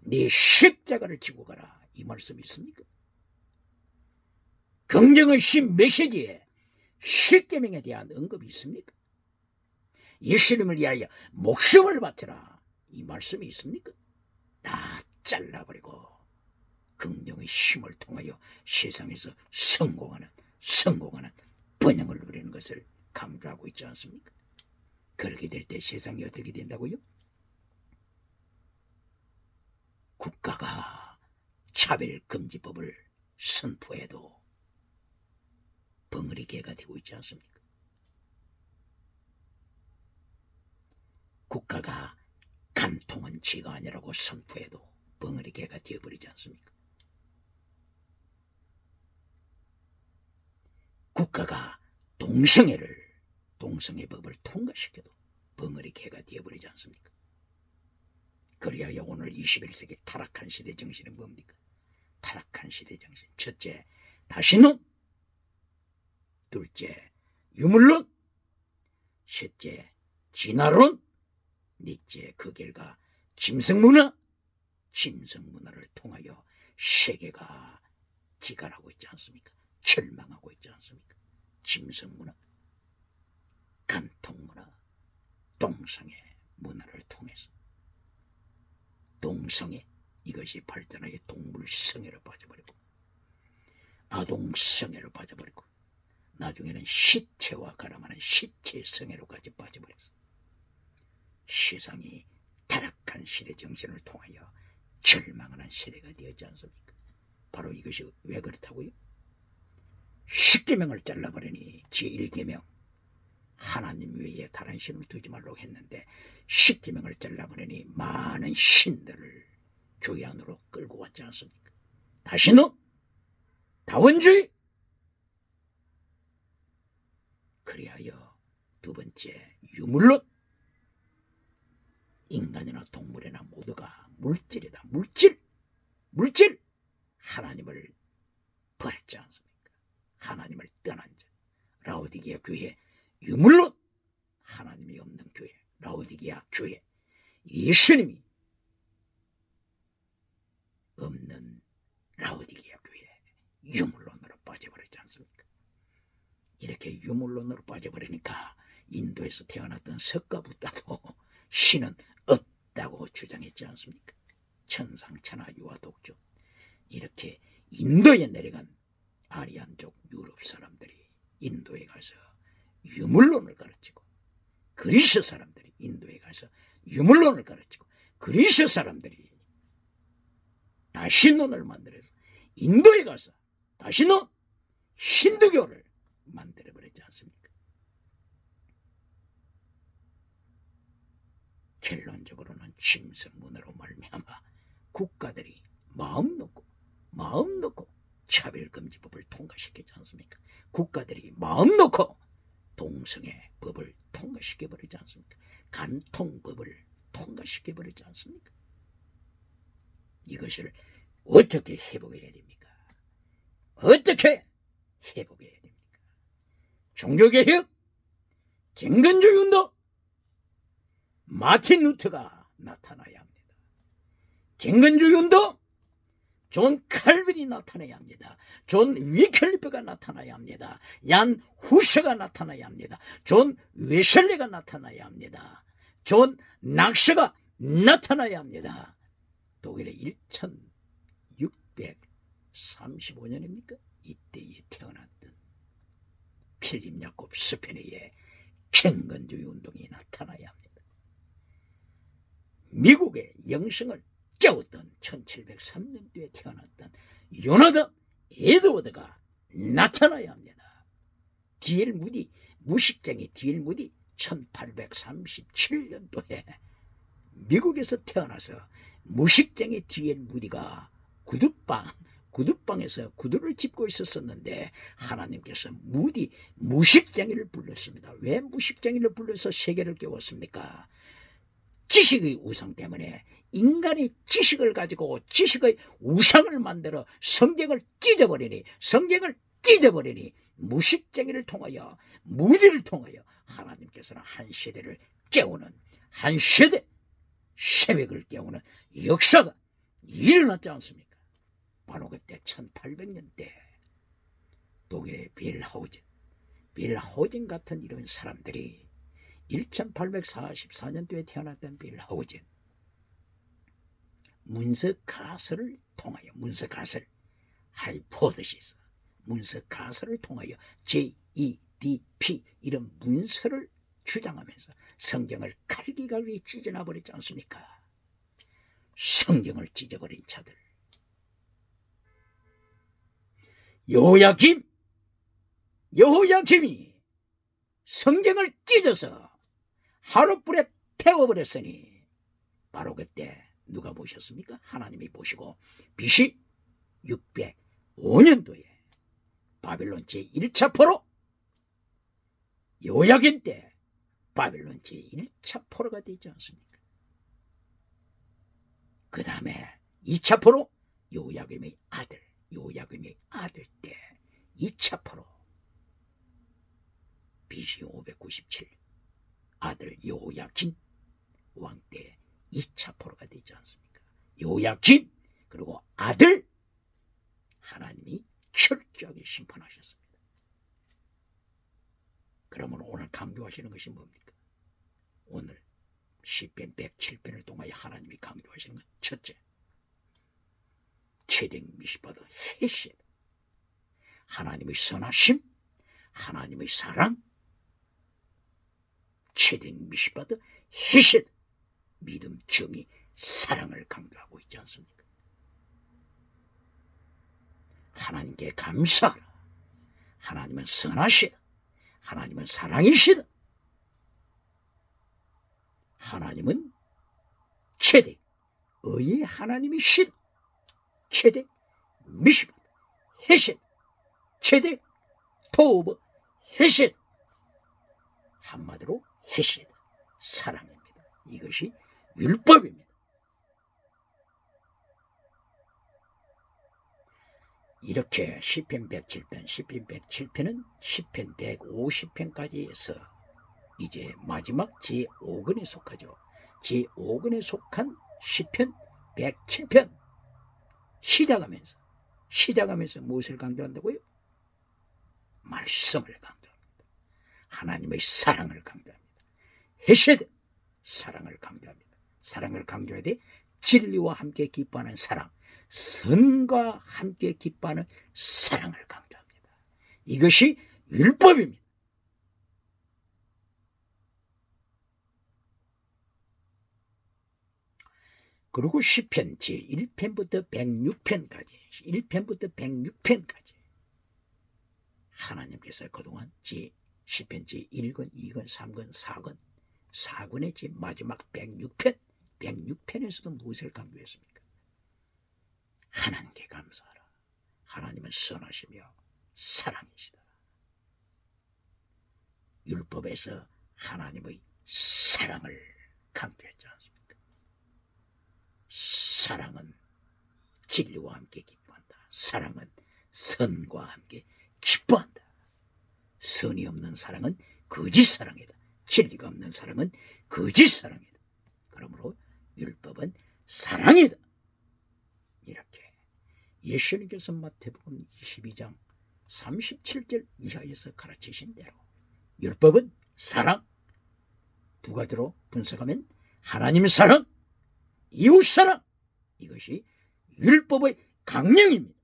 네 십자가를 지고 가라 이 말씀이 있습니까? 긍정의심 메시지에 십계명에 대한 언급이 있습니까? 예수님을 위하여 목숨을 바쳐라 이 말씀이 있습니까? 다 잘라버리고 긍정의 힘을 통하여 세상에서 성공하는 번영을 누리는 것을 강조하고 있지 않습니까? 그렇게 될 때 세상이 어떻게 된다고요? 국가가 차별금지법을 선포해도 벙어리개가 되고 있지 않습니까? 국가가 간통은 죄가 아니라고 선포해도 벙어리개가 되어버리지 않습니까? 국가가 동성애법을 통과시켜도 벙어리개가 되어버리지 않습니까? 그리하여 오늘 21세기 타락한 시대 정신은 뭡니까? 타락한 시대 정신. 첫째, 다시는. 둘째, 유물론. 셋째, 진화론. 넷째, 그 결과 짐승문화를 통하여 세계가 기갈하고 있지 않습니까? 절망하고 있지 않습니까? 짐승문화, 간통문화, 동성애 문화를 통해서 동성애 이것이 발전하여 동물성애로 빠져버리고 아동성애로 빠져버리고 나중에는 시체와 가람하는 시체성애로까지 빠져버렸어. 세상이 타락한 시대 정신을 통하여 절망하는 시대가 되었지 않습니까? 바로 이것이 왜 그렇다고요? 십계명을 잘라버리니 제1계명 하나님 외에 다른 신을 두지 말라고 했는데 십계명을 잘라버리니 많은 신들을 교회 안으로 끌고 왔지 않습니까? 다시는 다원주의 그리하여 두 번째, 유물론. 인간이나 동물이나 모두가 물질이다. 물질. 하나님을 버렸지 않습니까? 하나님을 떠난 자. 라오디게아 교회 유물론. 하나님이 없는 교회 라오디게아 교회. 예수님이 없는 라오디게아 교회 유물론으로 빠져버렸지 않습니까? 이렇게 유물론으로 빠져버리니까 인도에서 태어났던 석가부다도 신은 없다고 주장했지 않습니까? 천상천하 유아독존. 이렇게 인도에 내려간 아리안족 유럽 사람들이 인도에 가서 유물론을 가르치고, 그리스 사람들이 인도에 가서 유물론을 가르치고, 그리스 사람들이 다신론을 만들어서 인도에 가서 다신론 힌두교를 만들어버렸지 않습니까? 결론적으로는 짐승문으로 말미암아 국가들이 마음 놓고 차별금지법을 통과시키지 않습니까? 국가들이 마음 놓고 동성애 법을 통과시켜버리지 않습니까? 간통법을 통과시켜버리지 않습니까? 이것을 어떻게 회복해야 됩니까? 어떻게 회복해야 됩니까? 종교개혁, 경건주의운동, 마틴 루터가 나타나야 합니다. 경건주의운동, 존 칼빈이 나타나야 합니다. 존 위클리프가 나타나야 합니다. 얀 후셔가 나타나야 합니다. 존 웨슬레가 나타나야 합니다. 존 낙셔가 나타나야 합니다. 독일의 1635년입니까? 이때에 태어났던 필립 야콥 스페네의 경건주의 운동이 나타나야 합니다. 미국의 영성을 깨웠던 1703년도에 태어났던 요나단 에드워드가 나타나야 합니다. D.L. 무디, 무식쟁이 D.L. 무디 1837년도에 미국에서 태어나서 무식쟁이 D.L. 무디가 구두방에서 구두를 짚고 있었었는데 하나님께서 무식쟁이를 불렀습니다. 왜 무식쟁이를 불러서 세계를 깨웠습니까? 지식의 우상 때문에 인간이 지식을 가지고 지식의 우상을 만들어 성경을 찢어버리니 무식쟁이를 통하여 무디를 통하여 하나님께서는 한 세대를 깨우는, 한 세대 새벽을 깨우는 역사가 일어났지 않습니까? 바로 그때 1800년대 독일의 빌하우젠 같은 이런 사람들이 1844년도에 태어났던 빌하우젠 문서가설을 통하여 하이포테시스 문서가설을 통하여 JEDP 이런 문서를 주장하면서 성경을 갈기갈기 찢어놔버렸지 않습니까? 성경을 찢어버린 자들, 여호야김이 성경을 찢어서 하룻불에 태워버렸으니 바로 그때 누가 보셨습니까? 하나님이 보시고 BC 605년도에 바빌론 제1차 포로, 여호야김 때 바빌론 제1차 포로가 되지 않습니까? 그 다음에 2차 포로 여호야김의 아들 때 2차 포로 BC 597 아들 여호야긴 왕 때 2차 포로가 되지 않습니까? 여호야긴 그리고 아들 하나님이 철저하게 심판하셨습니다. 그러면 오늘 강조하시는 것이 뭡니까? 오늘 시편 107편을 통하여 하나님이 강조하시는 건 첫째, 체댕 미시바드 헤셋, 하나님의 선하심, 하나님의 사랑, 체댕 미시바드 헤셋, 믿음, 정의, 사랑을 강조하고 있지 않습니까? 하나님께 감사하라. 하나님은 선하시다. 하나님은 사랑이시다. 하나님은 체댕, 의의 하나님이시다. 체댕 미시바드 헤셋, 체댕 토브 헤셋, 한마디로 헤세드, 사랑입니다. 이것이 율법입니다. 이렇게 시편 107편, 시편 107편은 시편 150편까지 해서 이제 마지막 제5권에 속하죠. 제5권에 속한 시편 107편 시작하면서 무엇을 강조한다고요? 말씀을 강조합니다. 하나님의 사랑을 강조합니다. 헤세드, 사랑을 강조합니다. 사랑을 강조해야 돼. 진리와 함께 기뻐하는 사랑, 선과 함께 기뻐하는 사랑을 강조합니다. 이것이 율법입니다. 그리고 시편 제1편부터 106편까지 하나님께서 그동안 시편 제1권, 2권, 3권, 4권의 제 마지막 106편에서도 무엇을 강조했습니까? 하나님께 감사하라. 하나님은 선하시며 사랑이시다. 율법에서 하나님의 사랑을 강조했지 않습니까? 사랑은 진리와 함께 기뻐한다. 사랑은 선과 함께 기뻐한다. 선이 없는 사랑은 거짓 사랑이다. 진리가 없는 사랑은 거짓 사랑이다. 그러므로 율법은 사랑이다. 이렇게 예수님께서 마태복음 22장 37절 이하에서 가르치신 대로 율법은 사랑, 두 가지로 분석하면 하나님 사랑, 이웃 사랑, 이것이 율법의 강령입니다.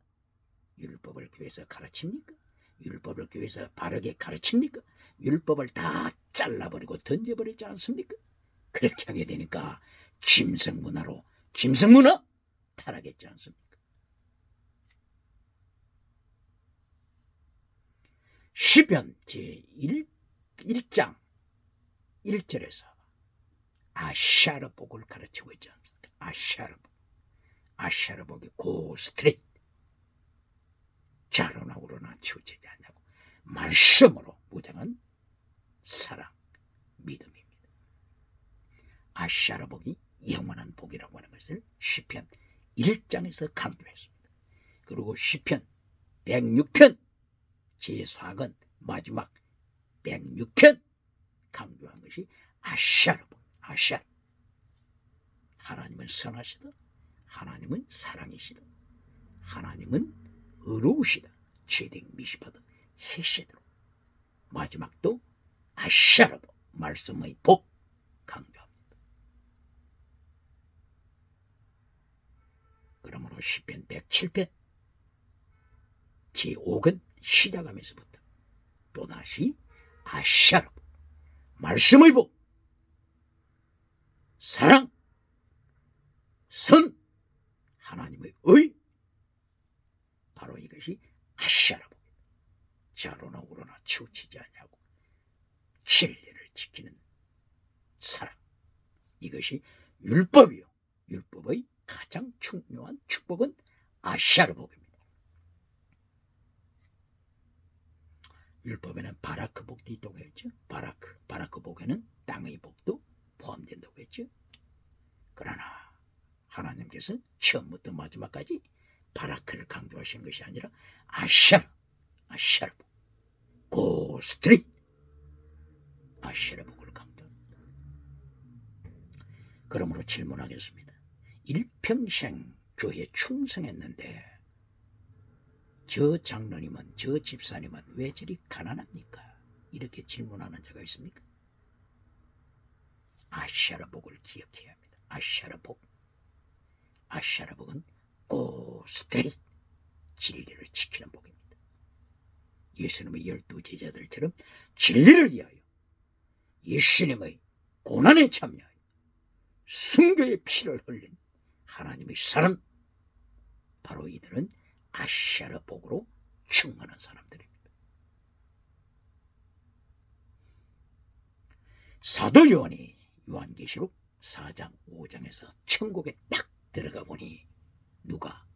율법을 교회에서 가르칩니까? 율법을 교회에서 바르게 가르칩니까? 율법을 다 잘라버리고 던져버리지 않습니까? 그렇게 하게 되니까 짐승문화로 짐승문화 타락했지 않습니까? 시편 제1장 1절에서 아샤르복을 가르치고 있지 않습니까? 아샤르복이 고스트레이트, 좌로나 우로나 치우치지 않냐고 말씀으로 무장한 사랑, 믿음입니다. 아샤르복이 영원한 복이라고 하는 것을 시편 1장에서 강조했습니다. 그리고 시편 106편 제4권 마지막 106편 강조한 것이 아샤르복, 아샤르. 하나님은 선하시다. 하나님은 사랑이시다. 하나님은 의로우시다. 제댕 미시바다 헤세드로. 마지막도 아샤르복, 말씀의 복 강조합니다. 그러므로 시편 107편 제5권 시작하면서부터 또다시 아샤르복, 말씀의 복, 사랑, 선, 하나님의 의, 바로 이것이 아샤르복. 좌로나 우로나 치우치지 않냐고 진리를 지키는 사랑, 이것이 율법이요. 율법의 가장 중요한 축복은 아샤르복입니다. 율법에는 바라크 복도 있다고 했죠. 바라크 복에는 땅의 복도 포함된다고 했죠. 그러나 하나님께서 처음부터 마지막까지 바라크를 강조하신 것이 아니라 아샤르복, 고스트릿 아샤르복을 강조합니다. 그러므로 질문하겠습니다. 일평생 교회에 충성했는데 저 장로님은, 저 집사님은 왜 저리 가난합니까? 이렇게 질문하는 자가 있습니까? 아샤르복을 기억해야 합니다. 아샤르복은 고스트레이트 진리를 지키는 복입니다. 예수님의 12제자들처럼 진리를 위하여 예수님의 고난에 참여하여 순교의 피를 흘린 하나님의 사람, 바로 이들은 아샤르복으로 충만한 사람들입니다. 사도 요한이 요한계시록 4장 5장에서 천국에 딱 들어가 보니 누가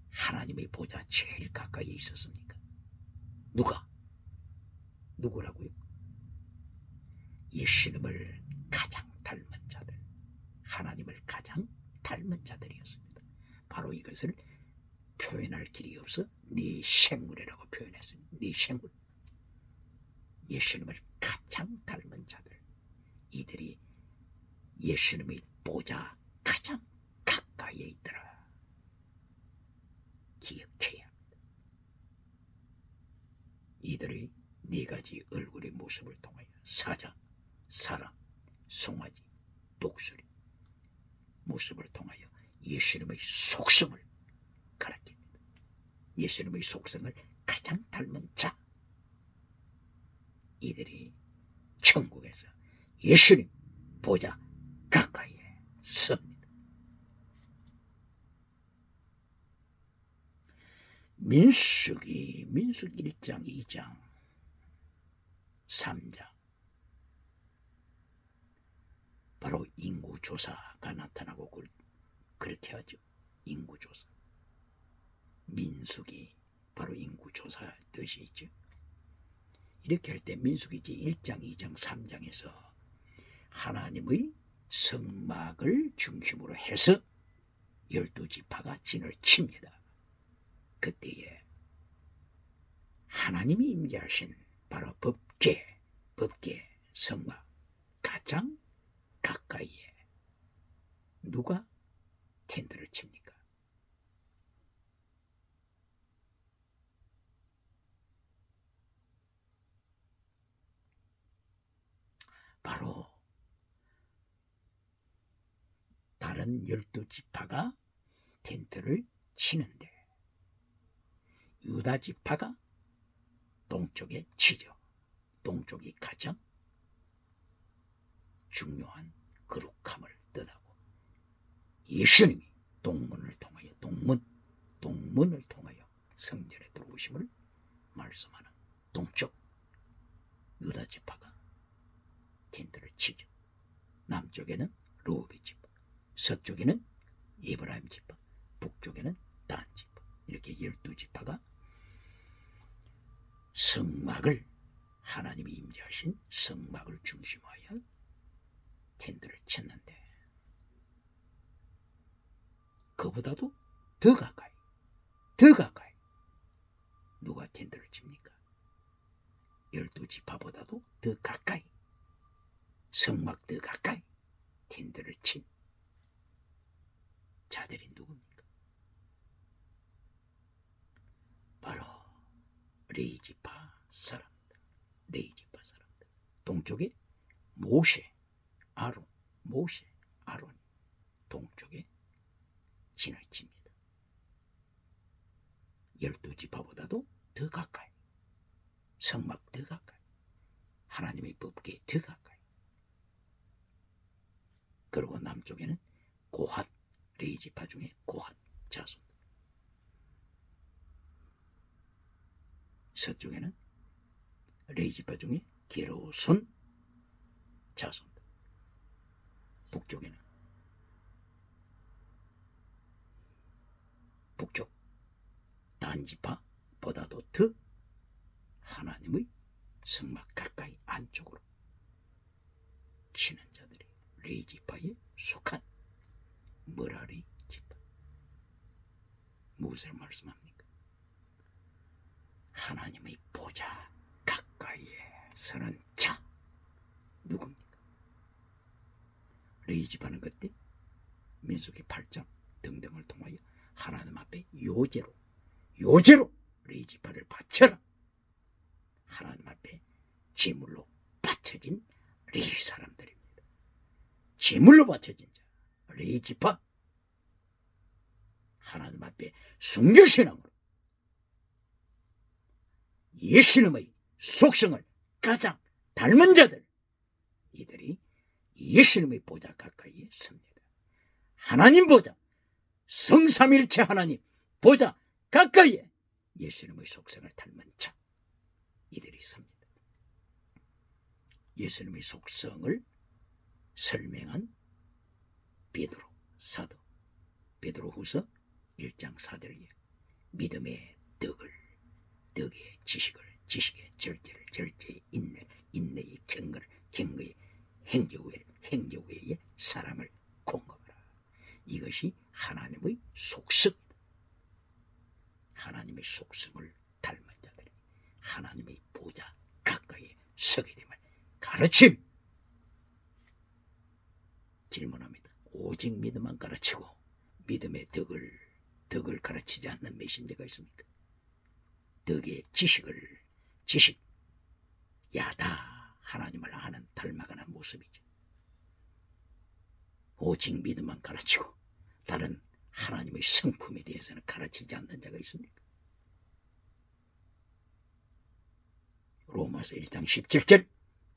하나님의 보좌 제일 가까이에 있었습니까? 누구라고요? 예수님을 가장 닮은 자들, 하나님을 가장 닮은 자들이었습니다. 바로 이것을 표현할 길이 없어 네 생물이라고 표현했습니다. 네 생물. 예수님을 가장 닮은 자들, 이들이 예수님의 보좌 가장 가까이에 있더라. 기억해야 합니다. 이들의 네 가지 얼굴의 모습을 통하여 사자, 사람, 송아지, 독수리 모습을 통하여 예수님의 속성을 가르칩니다. 예수님의 속성을 가장 닮은 자, 이들이 천국에서 예수님 보좌 가까이에 섭니다. 민수기 1장 2장 3장 바로 인구조사가 나타나고 그렇게 하죠. 인구조사. 민수기 바로 인구조사 뜻이 있죠. 이렇게 할 때 민수기지 1장 2장 3장에서 하나님의 성막을 중심으로 해서 12지파가 진을 칩니다. 그때에 하나님이 임재하신 바로 법궤 성막 가장 가까이에 누가 텐트를 칩니까? 바로 다른 12지파가 텐트를 치는데 유다지파가 동쪽에 치죠. 동쪽이 가장 중요한 거룩함을 뜻하고 예수님이 동문을 통하여 동문을 통하여 성전에 들어오심을 말씀하는 동쪽 유다지파가 텐트를 치죠. 남쪽에는 르우벤 지파, 서쪽에는 에브라임 지파, 북쪽에는 단 지파, 이렇게 12지파가 성막을 하나님이 임재하신 성막을 중심하여 텐트를 쳤는데 그보다도 더 가까이 누가 텐트를 칩니까? 12지파보다도 더 가까이 성막 더 가까이 텐트를 친 자들이 누굽니까? 바로 레위지파 사람들. 동쪽에 모세, 아론이 동쪽에 진을 칩니다. 12지파보다도 더 가까이, 성막 더 가까이, 하나님의 법궤 더 가까이. 그리고 남쪽에는 고핫, 레위지파 중에 고핫 자손, 서쪽에는 레위지파 중에 게르손 자손, 북쪽에는 북쪽 단지파보다도 더 하나님의 성막 가까이 안쪽으로 치는 자들이 레위지파에 속한 머라리 지파. 무엇을 말씀합니까? 하나님의 보좌 가까이에 서는 자 누굽니까? 레위지파는 그때 민수기 8장 등등을 통하여 하나님 앞에 요제로 레위지파를 바쳐라. 하나님 앞에 제물로 바쳐진 레위 사람들입니다. 제물로 바쳐진 자 레위지파, 하나님 앞에 순결신앙으로 예수님의 속성을 가장 닮은 자들, 이들이 예수님의 보좌 가까이에 섭니다. 하나님 보좌, 성삼일체 하나님 보좌 가까이에 예수님의 속성을 닮은 자, 이들이 섭니다. 예수님의 속성을 설명한 베드로 사도, 베드로후서 1장 4절에 믿음의 덕의 지식의 절제를 절제, 인내, 인내의 경걸, 경거의 행조의, 행조의 사랑을 공급하라. 이것이 하나님의 속성. 하나님의 속성을 닮은 자들이 하나님의 보좌 가까이에 서게 됨을 가르침. 질문합니다. 오직 믿음만 가르치고 믿음의 덕을 가르치지 않는 메신저가 있습니까? 덕의 지식, 야다 하나님을 아는 닮아가는 모습이죠. 오직 믿음만 가르치고 다른 하나님의 성품에 대해서는 가르치지 않는 자가 있습니까? 로마서 1장 17절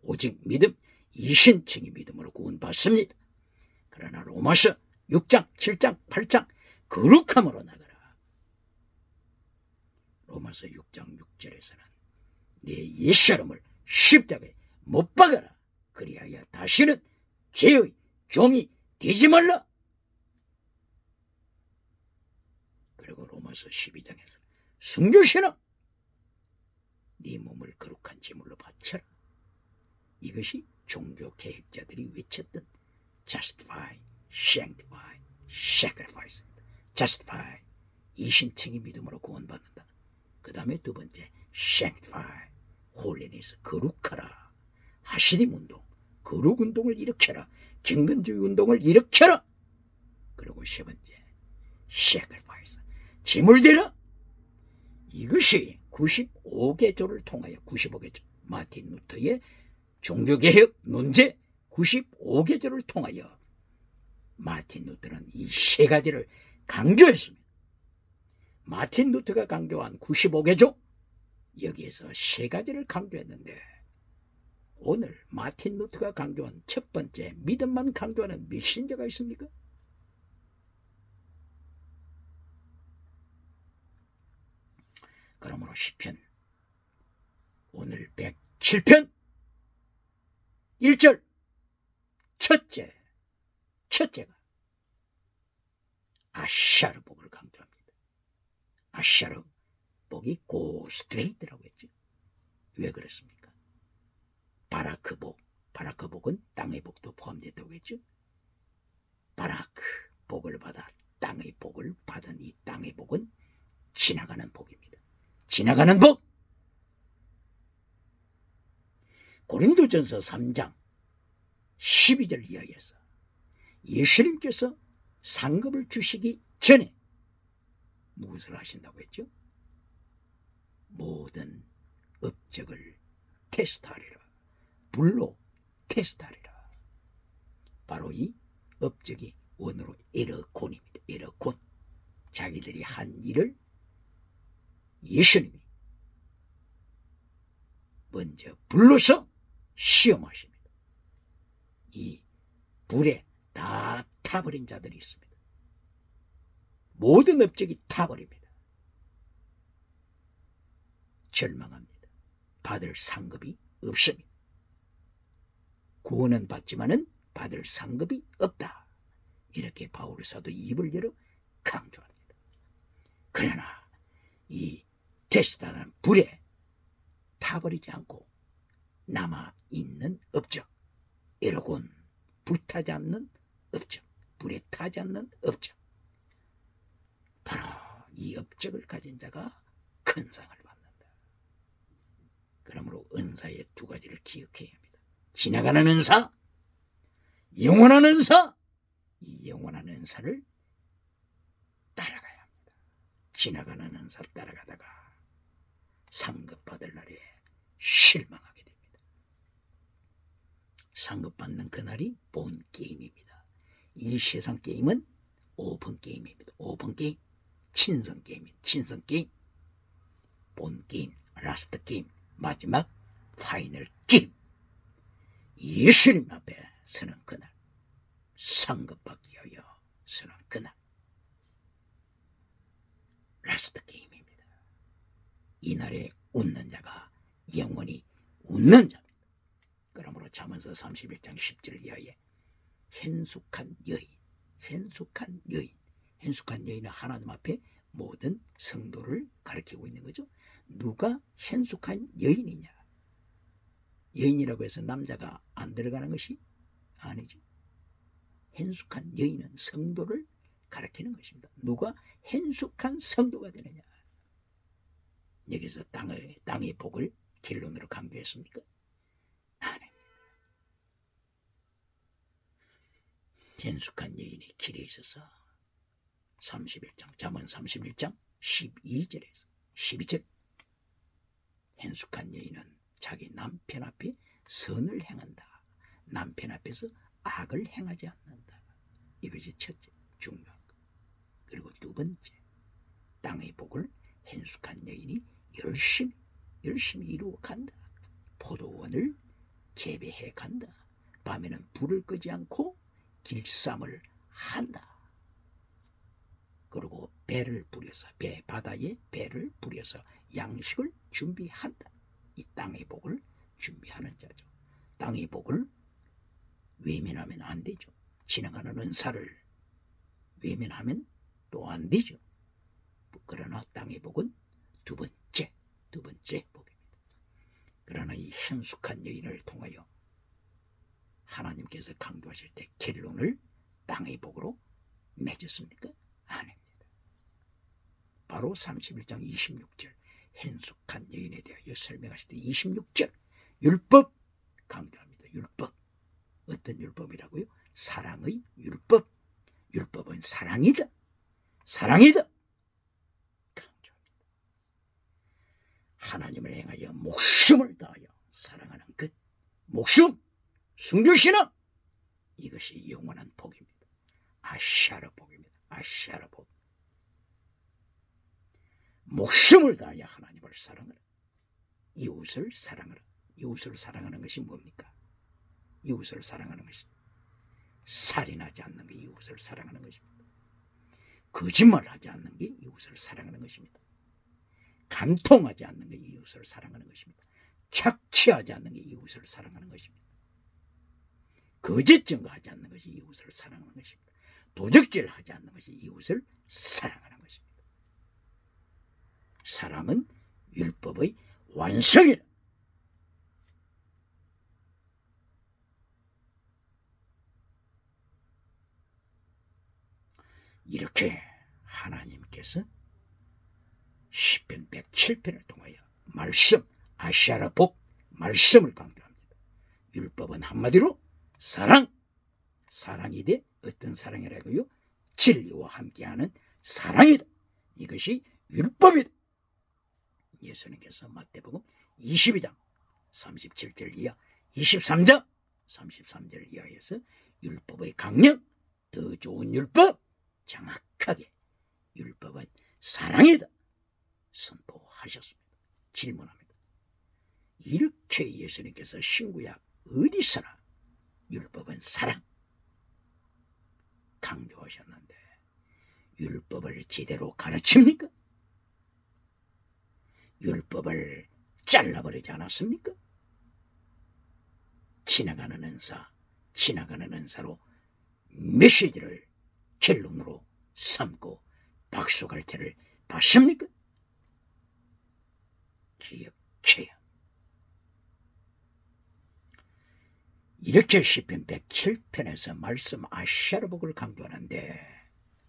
오직 믿음 이신칭이 믿음으로 구원받습니다. 그러나 로마서 6장 7장 8장 거룩함으로 나가라. 로마서 6장 6절에서는 내 옛사람을 십자가에 못 박아라. 그리하여 다시는 죄의 종이 되지 말라. 그리고 로마서 12장에서 순교신아 네 몸을 거룩한 제물로 바쳐라. 이것이 종교 계획자들이 외쳤던 justify, sanctify, sacrifice. justify, 이신칭이 믿음으로 구원받는다. 그 다음에 두 번째 sanctify, holiness, 거룩하라. 하시림 운동, 거룩 운동을 일으켜라. 경건주의 운동을 일으켜라. 그리고 세 번째 sacrifice, 제물되라. 이것이 95개조를 통하여 95개조 마틴 루터의 종교개혁 논제 95개조를 통하여 마틴 루터는 이 세 가지를 강조했습니다. 마틴 루터가 강조한 95개조 여기에서 세 가지를 강조했는데 오늘 마틴 루터가 강조한 첫 번째 믿음만 강조하는 메신저가 있습니까? 그러므로 시편 오늘 107편 1절 첫째가 아샤르 복을 강조합니다. 아샤르 복이 고 스트레이트라고 했죠. 왜 그렇습니까? 바라크 복은 땅의 복도 포함됐다고 했죠. 바라크 복을 받아 땅의 복을 받은 이 땅의 복은 지나가는 복입니다. 지나가는 복. 고린도전서 3장 12절 이하에서 예수님께서 상급을 주시기 전에 무엇을 하신다고 했죠? 모든 업적을 테스트하리라. 불로 테스트하리라. 바로 이 업적이 원어로 에러곤입니다. 에러곤. 자기들이 한 일을 예수님이 먼저 불로서 시험하십니다. 이 불에 다 타버린 자들이 있습니다. 모든 업적이 타버립니다. 절망합니다. 받을 상급이 없습니다. 구원은 받지만은 받을 상급이 없다. 이렇게 바울 사도 입을 열어 강조합니다. 그러나 이 테스트하는 불에 타버리지 않고 남아있는 업적, 에러곤, 불타지 않는 업적, 불에 타지 않는 업적, 바로 이 업적을 가진 자가 큰 상을 받는다. 그러므로 은사의 두 가지를 기억해야 합니다. 지나가는 은사, 영원한 은사. 이 영원한 은사를 따라가야 합니다. 지나가는 은사 따라가다가 상급 받을 날에 실망하게 됩니다. 상급 받는 그날이 본 게임입니다. 이 세상 게임은 오픈 게임입니다. 오픈 게임, 친선 게임입니다. 친선 게임, 본 게임, 라스트 게임, 마지막 파이널 게임. 예수님 앞에 서는 그날, 상급 받기 위하여 서는 그날, 라스트 게임입니다. 이날에 웃는 자가 영원히 웃는 자입니다. 그러므로 잠언서 31장 10절 이하에 현숙한 여인은 하나님 앞에 모든 성도를 가리키고 있는 거죠. 누가 현숙한 여인이냐? 여인이라고 해서 남자가 안 들어가는 것이 아니죠. 행숙한 여인은 성도를 가리키는 것입니다. 누가 행숙한 성도가 되느냐. 여기서 땅의 복을 결론으로 강조했습니까? 아닙니다. 행숙한 여인이 길에 있어서 31장 잠언 31장 12절에서 12절 행숙한 여인은 자기 남편 앞에 선을 행한다. 남편 앞에서 악을 행하지 않는다. 이것이 첫째 중요한 것. 그리고 두 번째 땅의 복을 행숙한 여인이 열심히 이루어 간다. 포도원을 재배해 간다. 밤에는 불을 끄지 않고 길쌈을 한다. 그리고 배를 부려서 바다에 배를 부려서 양식을 준비한다. 이 땅의 복을 준비하는 자죠. 땅의 복을 외면하면 안 되죠. 지나가는 은사를 외면하면 또 안 되죠. 그러나 땅의 복은 두 번째 복입니다. 그러나 이 행숙한 여인을 통하여 하나님께서 강조하실 때 결론을 땅의 복으로 맺었습니까? 아닙니다. 바로 31장 26절 행숙한 여인에 대하여 설명하실 때 26절 율법 강조합니다. 율법. 어떤 율법이라고요? 사랑의 율법. 율법은 사랑이다. 강조합니다. 하나님을 행하여 목숨을 다하여 사랑하는 것. 목숨, 순교신앙. 이것이 영원한 복입니다. 아샤르 복입니다. 아샤르 복. 목숨을 다하여 하나님을 사랑하라. 이웃을 사랑하라. 이웃을 사랑하는 것이 뭡니까? 이웃을 사랑하는 것이 살인하지 않는 게 이웃을 사랑하는 것입니다. 거짓말하지 않는 게 이웃을 사랑하는 것입니다. 간통하지 않는 게 이웃을 사랑하는 것입니다. 착취하지 않는 게 이웃을 사랑하는 것입니다. 거짓 증거하지 않는 것이 이웃을 사랑하는 것입니다. 도적질하지 않는 것이 이웃을 사랑하는 것입니다. 사랑은 율법의 완성이다. 이렇게 하나님께서 시편 107편을 통하여 말씀, 아시아라 복, 말씀을 강조합니다. 율법은 한마디로 사랑이되 어떤 사랑이라고요? 진리와 함께하는 사랑이다. 이것이 율법이다. 예수님께서 마태복음 22장 37절 이하 23장 33절 이하에서 율법의 강령, 더 좋은 율법, 정확하게 율법은 사랑이다 선포하셨습니다. 질문합니다. 이렇게 예수님께서 신구약 어디서나 율법은 사랑 강조하셨는데 율법을 제대로 가르칩니까? 율법을 잘라버리지 않았습니까? 지나가는 은사로 메시지를 결론으로 삼고 박수갈채를 받습니까? 기억해야. 이렇게 시편 107편에서 말씀 아시아르 복을 강조하는데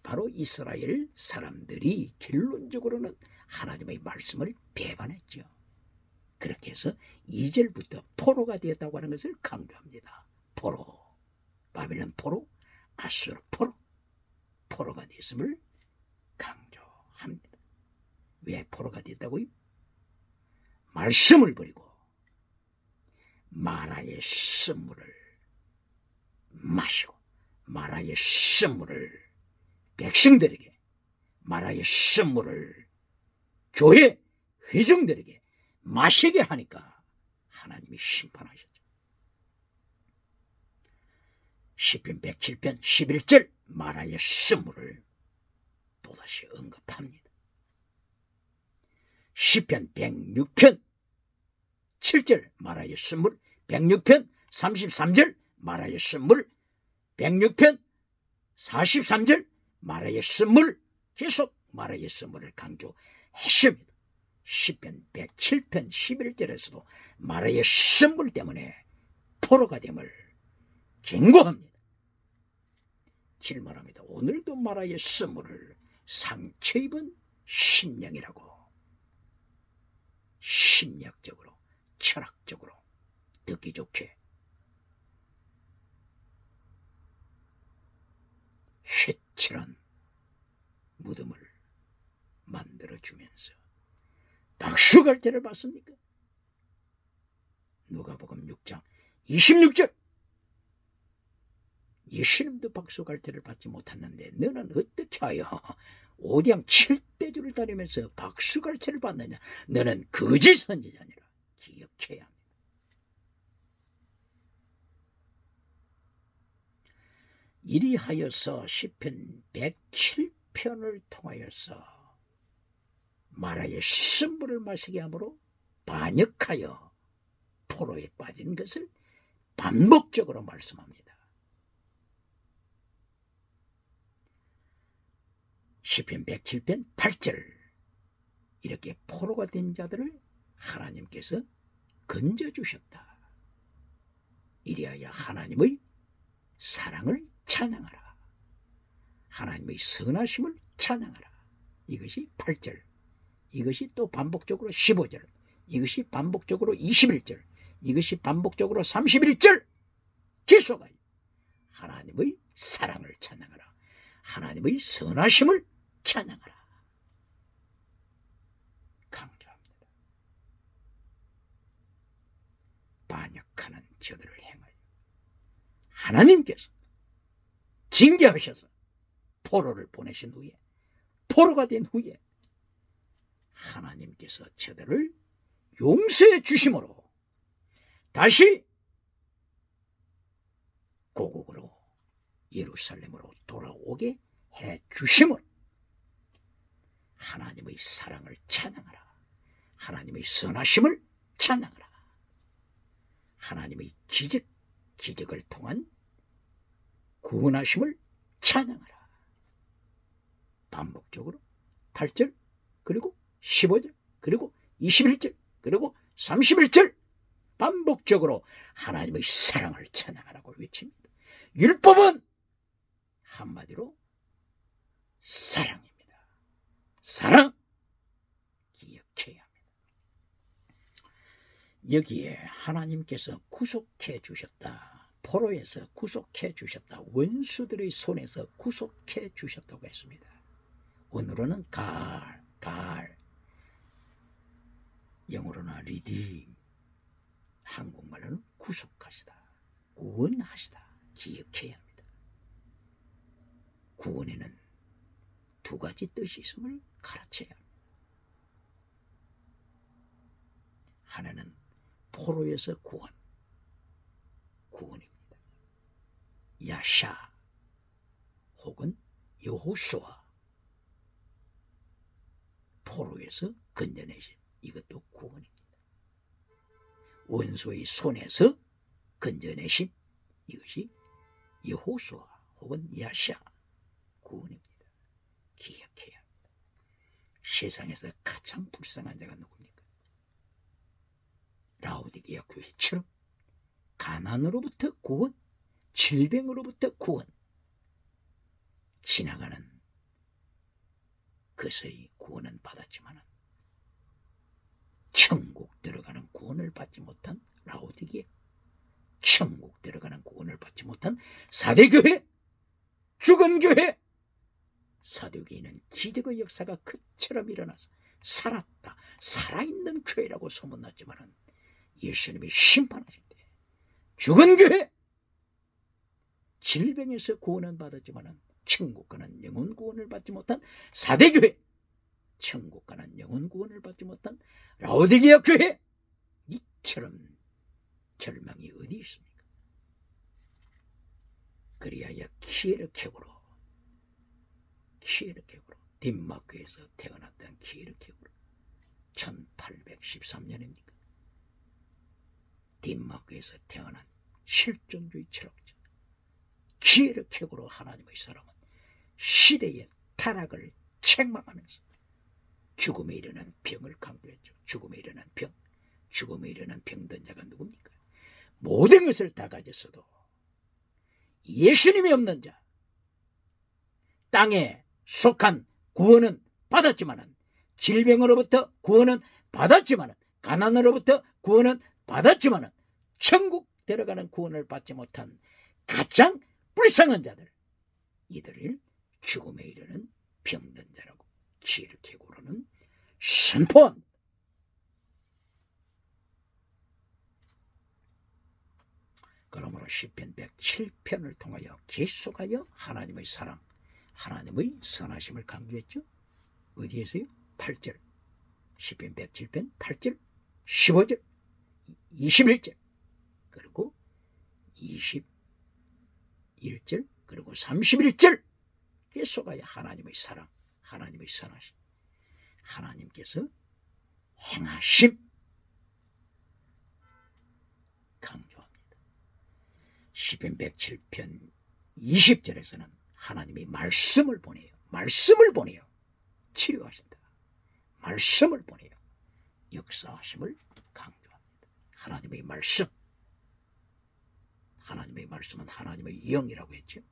바로 이스라엘 사람들이 결론적으로는 하나님의 말씀을 배반했죠. 그렇게 해서 2절부터 포로가 되었다고 하는 것을 강조합니다. 포로, 바벨론 포로, 아수르 포로가 되었음을 강조합니다. 왜 포로가 되었다고요? 말씀을 버리고 마라의 쓴물을 마시고 마라의 쓴물을 백성들에게 마라의 쓴물을 교회 회중들에게 마시게 하니까 하나님이 심판하셨죠. 시편 107편 11절 마라의 쓴물을 또다시 언급합니다. 시편 106편 7절 마라의 쓴물, 106편 33절 마라의 쓴물, 106편 43절 마라의 쓴물, 계속 마라의 쓴물을 강조했습니다. 시편 107편 11절에서도 마라의 선물 때문에 포로가 됨을 경고합니다. 질문합니다. 오늘도 마라의 선물을 상처 입은 심령이라고 심리학적으로 철학적으로 듣기 좋게 휘칠한 무덤을 만들어주면서 박수갈채를 받습니까? 누가복음 6장 26절 예수님도 박수갈채를 받지 못했는데 너는 어떻게 하여 오디양 7대주를 다니면서 박수갈채를 받느냐? 너는 거짓 선지자니라. 기억해야 합니다. 이리하여서 시편 107편을 통하여서 마라의 선물을 마시게 함으로 반역하여 포로에 빠진 것을 반복적으로 말씀합니다. 시편 107편 8절 이렇게 포로가 된 자들을 하나님께서 건져주셨다. 이리하여 하나님의 사랑을 찬양하라. 하나님의 선하심을 찬양하라. 이것이 8절. 이것이 또 반복적으로 15절. 이것이 반복적으로 21절. 이것이 반복적으로 31절. 계속하여 하나님의 사랑을 찬양하라. 하나님의 선하심을 찬양하라. 강조합니다. 반역하는 저들을 행하여 하나님께서 징계하셔서 포로를 보내신 후에 포로가 된 후에 하나님께서 저들을 용서해 주심으로 다시 고국으로 예루살렘으로 돌아오게 해 주심을 하나님의 사랑을 찬양하라. 하나님의 선하심을 찬양하라. 하나님의 기적을 통한 구원하심을 찬양하라. 반복적으로 8절 그리고 15절 그리고 21절 그리고 31절 반복적으로 하나님의 사랑을 찬양하라고 외칩니다. 율법은 한마디로 사랑입니다. 사랑 기억해야 합니다. 여기에 하나님께서 구속해 주셨다. 포로에서 구속해 주셨다. 원수들의 손에서 구속해 주셨다고 했습니다. 원어로는 갈, 영어로는 리딩, 한국말로는 구속하시다, 구원하시다. 기억해야 합니다. 구원에는 두 가지 뜻이 있음을 가르쳐야 합니다. 하나는 포로에서 구원입니다. 야샤 혹은 여호수아 포로에서 건져내신 이것도 구원입니다. 원수의 손에서 건져내신 이것이 여호수아 혹은 야샤 구원입니다. 기억해야 합니다. 세상에서 가장 불쌍한 자가 누굽니까? 라오디게아 교회처럼 가난으로부터 구원, 질병으로부터 구원, 지나가는 그서의 구원은 받았지만 천국 들어가는 구원을 받지 못한 라오디게아, 천국 들어가는 구원을 받지 못한 사대교회, 죽은 교회, 사도교회는 기적의 역사가 그처럼 일어나서 살았다, 살아있는 교회라고 소문났지만 예수님이 심판하실 때 죽은 교회, 질병에서 구원은 받았지만 천국 가는 영혼 구원을 받지 못한 사대교회, 천국 가는 영혼 구원을 받지 못한 라오디게아 교회, 이처럼 절망이 어디 있습니까? 그리하여 키에르케고로 덴마크에서 태어났던 키에르케고로 1813년입니까? 덴마크에서 태어난 실존주의 철학자 키에르케고로 하나님의 사람은 시대의 타락을 책망하면서 죽음에 이르는 병을 강조했죠. 죽음에 이르는 병. 죽음에 이르는 병든 자가 누굽니까? 모든 것을 다 가졌어도 예수님이 없는 자, 땅에 속한 구원은 받았지만은, 질병으로부터 구원은 받았지만은, 가난으로부터 구원은 받았지만은, 천국 들어가는 구원을 받지 못한 가장 불쌍한 자들, 이들을 죽음에 이르는 병든 자라고 지혜롭게고로는 선포합니다. 그러므로 시편 107편을 통하여 계속하여 하나님의 사랑, 하나님의 선하심을 강조했죠. 어디에서요? 8절, 시편 107편 8절, 15절, 21절, 그리고 21절, 그리고 31절 계속하여 하나님의 사랑, 하나님의 선하심, 하나님께서 행하심 강조합니다. 시편 107편 20절에서는 하나님이 말씀을 보내요. 말씀을 보내요. 치료하신다. 말씀을 보내요. 역사하심을 강조합니다. 하나님의 말씀. 하나님의 말씀은 하나님의 영이라고 했죠.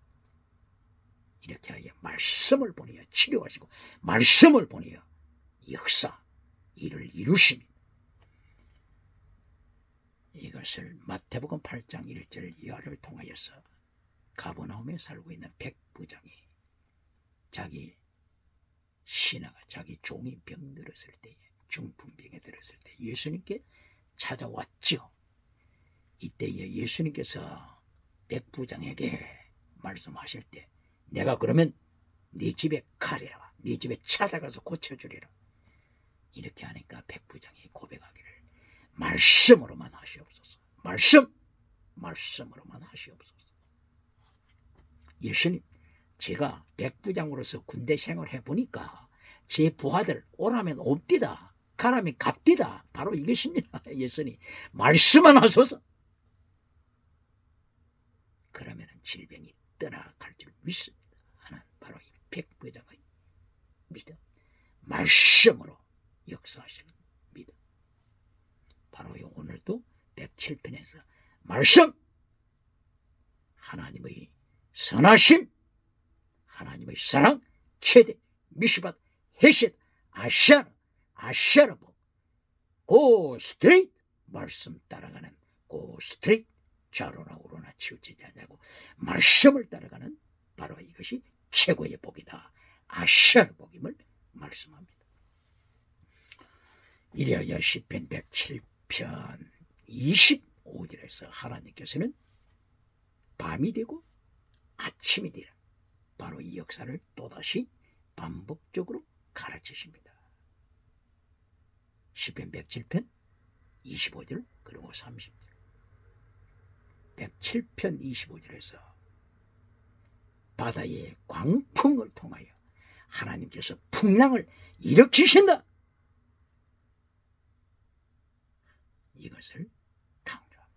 이렇게 하여 말씀을 보내어 치료하시고, 말씀을 보내어 역사, 일을 이루십니다. 이것을 마태복음 8장 1절 이하를 통하여서 가버나움에 살고 있는 백부장이 자기 신하가, 자기 종이 병들었을 때에, 중풍병에 들었을 때 예수님께 찾아왔죠. 이때에 예수님께서 백부장에게 말씀하실 때, 내가 그러면 네 집에 가리라, 네 집에 찾아가서 고쳐주리라, 이렇게 하니까 백부장이 고백하기를, 말씀으로만 하시옵소서. 말씀으로만 하시옵소서. 예수님, 제가 백부장으로서 군대 생활해 보니까 제 부하들 오라면 옵디다, 가라면 갑디다, 바로 이것입니다. 예수님, 말씀만 하소서. 그러면 질병이 떠나갈 줄 믿습니다. 하는 바로 이 백부장의 믿음, 말씀으로 역사하시는 믿음. 바로 오늘도 107편에서 말씀, 하나님의 선하심, 하나님의 사랑, 최대, 미시밭, 헤셋, 아샤르복, 고 스트레이트, 말씀 따라가는 고 스트레이트, 좌로나 우로나 치우치지 않냐고 말씀을 따라가는 바로 이것이 최고의 복이다, 아샤르복임을 말씀합니다. 이래야 시편 107편 25절에서 하나님께서는 밤이 되고 아침이 되라, 바로 이 역사를 또다시 반복적으로 가르치십니다. 시편 107편 25절 그리고 30절, 107편 25절에서 바다의 광풍을 통하여 하나님께서 풍랑을 일으키신다, 이것을 강조합니다.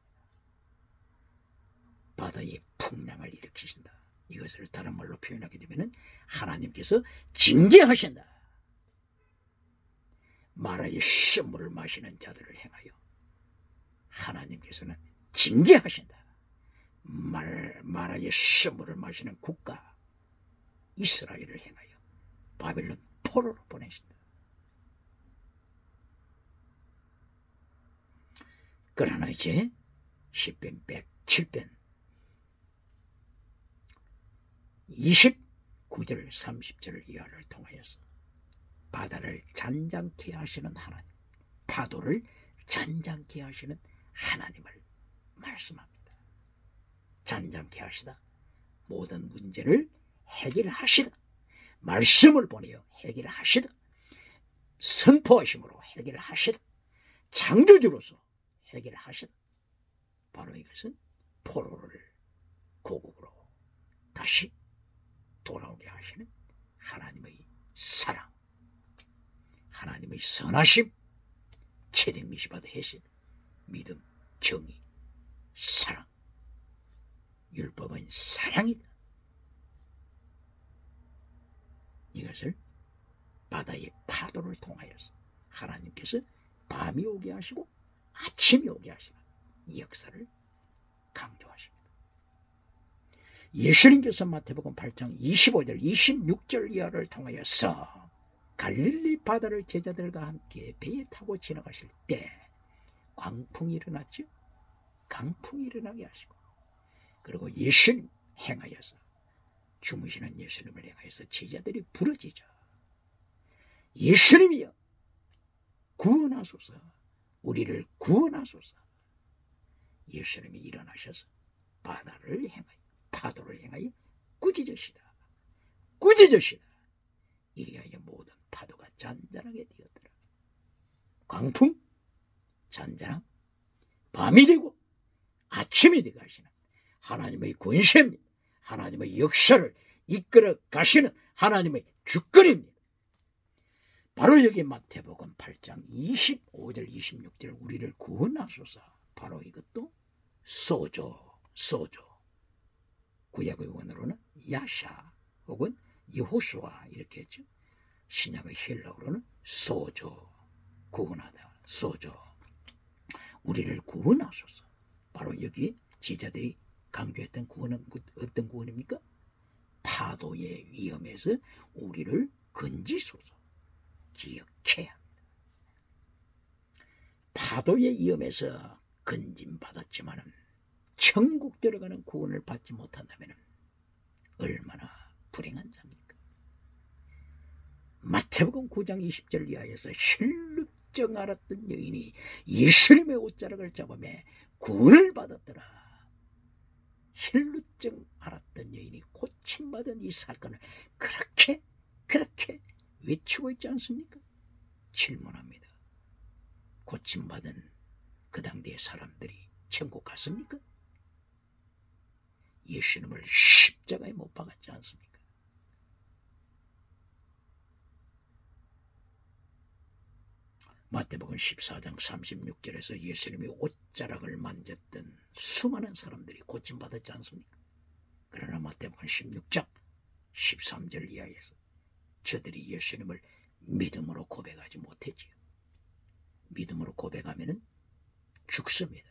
바다의 풍랑을 일으키신다. 이것을 다른 말로 표현하게 되면 하나님께서 징계하신다. 마라의 쓴물을 마시는 자들을 행하여 하나님께서는 징계하신다. 마라의 쓴물을 마시는 국가 이스라엘을 행하여 바벨론 포로로 보내신다. 그러나 이제 시편 107편 29절 30절 이하를 통하여서 바다를 잔잔케 하시는 하나님, 파도를 잔잔케 하시는 하나님을 말씀합니다. 잔잔케 하시다, 모든 문제를 해결하시다, 말씀을 보내어 해결하시다, 선포하심으로 해결하시다, 창조주로서 해결하시다. 바로 이것은 포로를 고국으로 다시 돌아오게 하시는 하나님의 사랑, 하나님의 선하심, 체득 미시바드 헤셋, 믿음, 정의, 사랑. 율법은 사랑이다. 이것을 바다의 파도를 통하여서 하나님께서 밤이 오게 하시고 아침이 오게 하시는 이 역사를 강조하십니다. 예수님께서 마태복음 8장 25절 26절 이하를 통하여서 갈릴리 바다를 제자들과 함께 배에 타고 지나가실 때 광풍이 일어났죠. 강풍이 일어나게 하시고, 그리고 예수님 행하여서, 주무시는 예수님을 행하여서 제자들이 부르짖어 예수님이여 구원하소서, 우리를 구원하소서. 예수님이 일어나셔서 바다를 행하여 파도를 행하여 꾸짖으시다. 이리하여 모든 파도가 잔잔하게 되었더라. 광풍 잔잔함, 밤이 되고 아침이 되게 하시는 하나님의 권세입니다. 하나님의 역사를 이끌어 가시는 하나님의 주권입니다. 바로 여기 마태복음 8장 25절 26절 우리를 구원하소서. 바로 이것도 소조, 구약의 원어로는 야샤 혹은 여호수아 이렇게 했죠. 신약의 헬라어로는 소조, 구원하다, 소조. 우리를 구원하소서. 바로 여기 제자들이 강조했던 구원은 어떤 구원입니까? 파도의 위험에서 우리를 건지소서. 기억해야 합니다. 파도의 위험에서 건짐받았지만 천국 들어가는 구원을 받지 못한다면 얼마나 불행한 자입니까? 마태복음 9장 20절 이하에서 혈루증 앓았던 여인이 예수님의 옷자락을 잡으며 구원을 받았더라. 혈루증 앓았던 여인이 고침받은 이 사건을 그렇게 외치고 있지 않습니까? 질문합니다. 고침받은 그 당대의 사람들이 천국 갔습니까? 예수님을 십자가에 못 박았지 않습니까? 마태복음 14장 36절에서 예수님이 옷자락을 만졌던 수많은 사람들이 고침받았지 않습니까? 그러나 마태복음 16장 13절 이하에서 저들이 예수님을 믿음으로 고백하지 못했지요. 믿음으로 고백하면 죽습니다.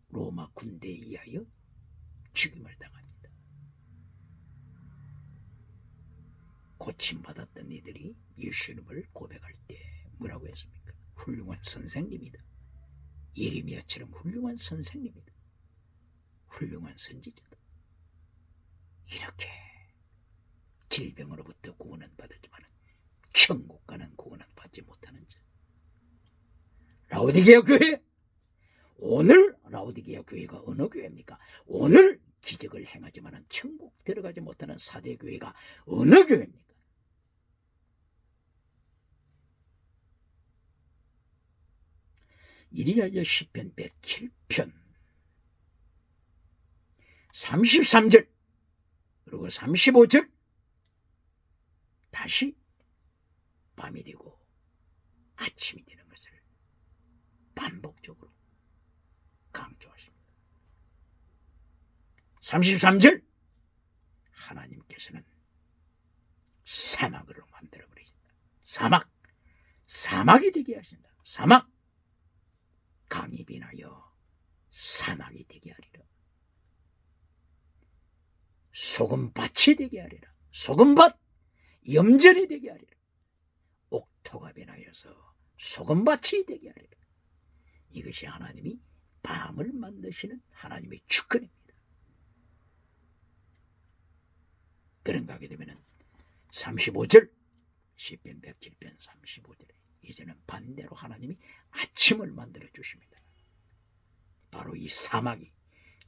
로마 군대에 의하여 죽임을 당합니다. 고침받았던 이들이 예수님을 고백할 때 뭐라고 했습니까? 훌륭한 선생님이다. 예레미야처럼 훌륭한 선생님이다. 훌륭한 선지자다. 이렇게 질병으로부터 구원은 받았지만 천국 가는 구원은 받지 못하는 자. 라오디게아 교회, 오늘 라오디게아 교회가 어느 교회입니까? 오늘 기적을 행하지만 천국 들어가지 못하는 사대 교회가 어느 교회입니까? 이리하여 시편 107편 33절 그리고 35절 다시 밤이 되고 아침이 되는 것을 반복적으로 강조하십니다. 33절 하나님께서는 사막으로 만들어버리신다. 사막이 되게 하신다. 사막 강이 비나여 사막이 되게 하리라. 소금밭이 되게 하리라. 소금밭 염전이 되게 하리라. 옥토가 변하여서 소금밭이 되게 하리라. 이것이 하나님이 밤을 만드시는 하나님의 주권입니다. 그런가 하게 되면 35절 시편 107편 35절에 이제는 반대로 하나님이 아침을 만들어 주십니다. 바로 이 사막이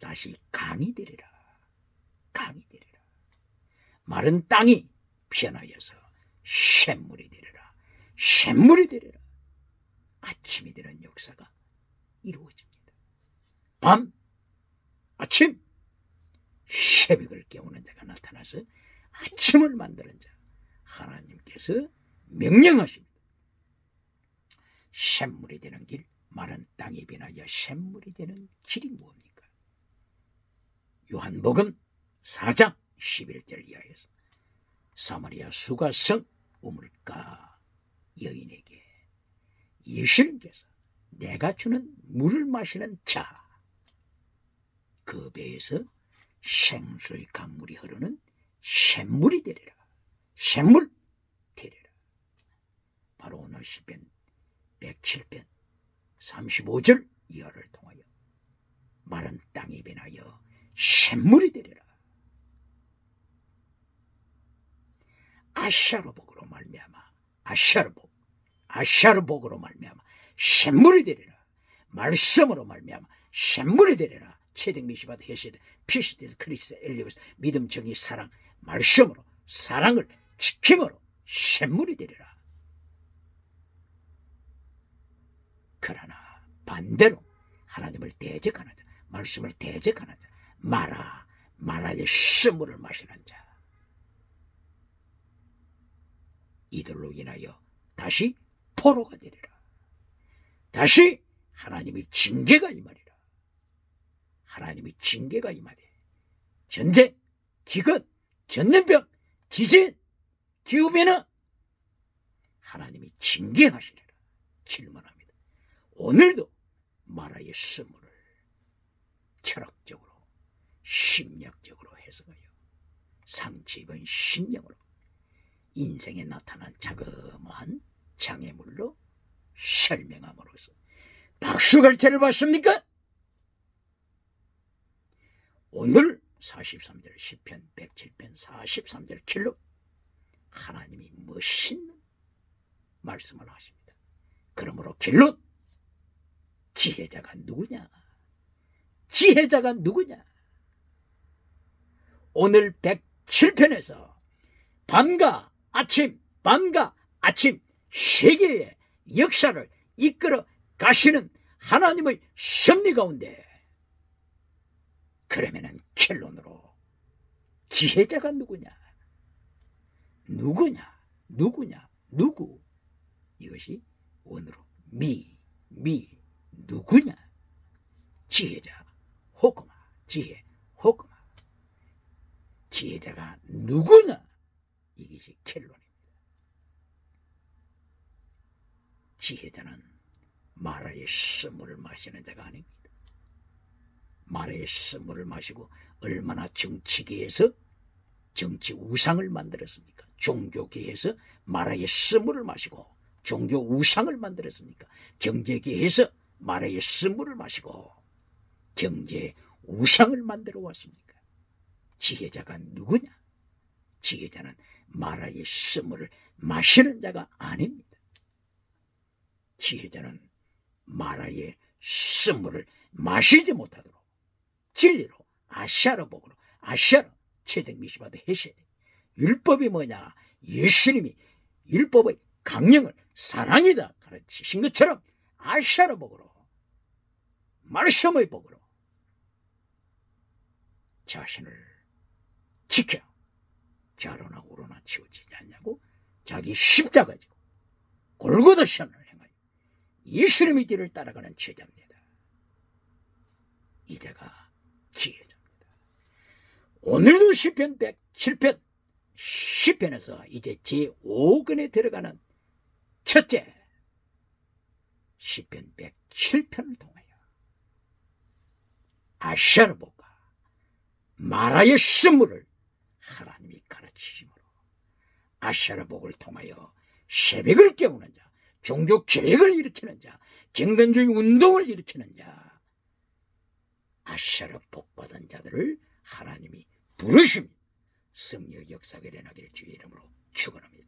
다시 강이 되리라. 강이 되리라. 마른 땅이 변하여서 샘물이 되리라. 샘물이 되리라. 아침이 되는 역사가 이루어집니다. 밤, 아침, 새벽을 깨우는 자가 나타나서 아침을 만드는 자 하나님께서 명령하십니다. 샘물이 되는 길, 마른 땅이 변하여 샘물이 되는 길이 무엇입니까? 요한복음 4장 11절 이하에서 사마리아 수가성 우물가 여인에게 예수님께서 내가 주는 물을 마시는 자, 그 배에서 생수의 강물이 흐르는 샘물이 되리라. 샘물 되리라. 바로 오늘 시편 107편 35절 이하를 통하여 마른 땅이 변하여 샘물이 되리라. 아샤르복으로 말미암아, 아샤르복으로 말미암아 샘물이 되리라. 말씀으로 말미암아 샘물이 되리라. 체득 미시바드 헤세드 피시드 크리스트 엘리우스 믿음 정의 사랑 말씀으로 사랑을 지킴으로 샘물이 되리라. 그러나 반대로 하나님을 대적하는 자, 말씀을 대적하는 자, 마라의 샘물을 마시는 자, 이들로 인하여 다시 포로가 되리라. 다시 하나님의 징계가 임하리라. 하나님의 징계가 임하리. 전쟁, 기근, 전염병, 지진, 기후변화, 하나님이 징계하시리라. 질문합니다. 오늘도 마라의 샘물을 철학적으로 심리학적으로 해석하여 상처 입은 심령으로 인생에 나타난 자그마한 장애물로 설명함으로써 박수갈채를 받습니까? 오늘 43절 시편 107편 43절 길로 하나님이 멋있는 말씀을 하십니다. 그러므로 결론, 지혜자가 누구냐? 지혜자가 누구냐? 오늘 107편에서 밤과 아침 세계의 역사를 이끌어 가시는 하나님의 섭리 가운데, 그러면은 결론으로 지혜자가 누구냐? 누구? 이것이 원어로 누구냐? 지혜자 호크마, 지혜 호크마. 지혜자가 누구냐? 이것이 결론입니다. 지혜자는 마라의 샘물을 마시는 자가 아닙니다. 마라의 샘물을 마시고 얼마나 정치계에서 정치 우상을 만들었습니까? 종교계에서 마라의 샘물을 마시고 종교 우상을 만들었습니까? 경제계에서 마라의 샘물을 마시고 경제 우상을 만들어 왔습니까? 지혜자가 누구냐? 지혜자는 마라의 샘물을 마시는 자가 아닙니다. 지혜자는 마라의 샘물을 마시지 못하도록 진리로 아샤르복으로 체득 미시바드 헤세드 율법이 뭐냐? 예수님이 율법의 강령을 사랑이다 가르치신 것처럼 아샤르복으로 말씀의 복으로 자신을 지켜 좌로나 우로나 치우치지 않냐고 자기 십자가 지고 골고다 시험을 행하여 예수님의 길을 따라가는 제자입니다. 이제가 지혜자입니다. 오늘도 시편 107편 시편에서 이제 제5권에 들어가는 첫째 시편 107편을 통하여 아샤르복과 마라의 샘물을 하나님이 가르치심으로 아샤르복을 통하여 새벽을 깨우는 자, 종교 계획을 일으키는 자, 경건주의 운동을 일으키는 자, 아샤르복 받은 자들을 하나님이 부르시며 성령 역사가 일어나기를 주의 이름으로 축원합니다.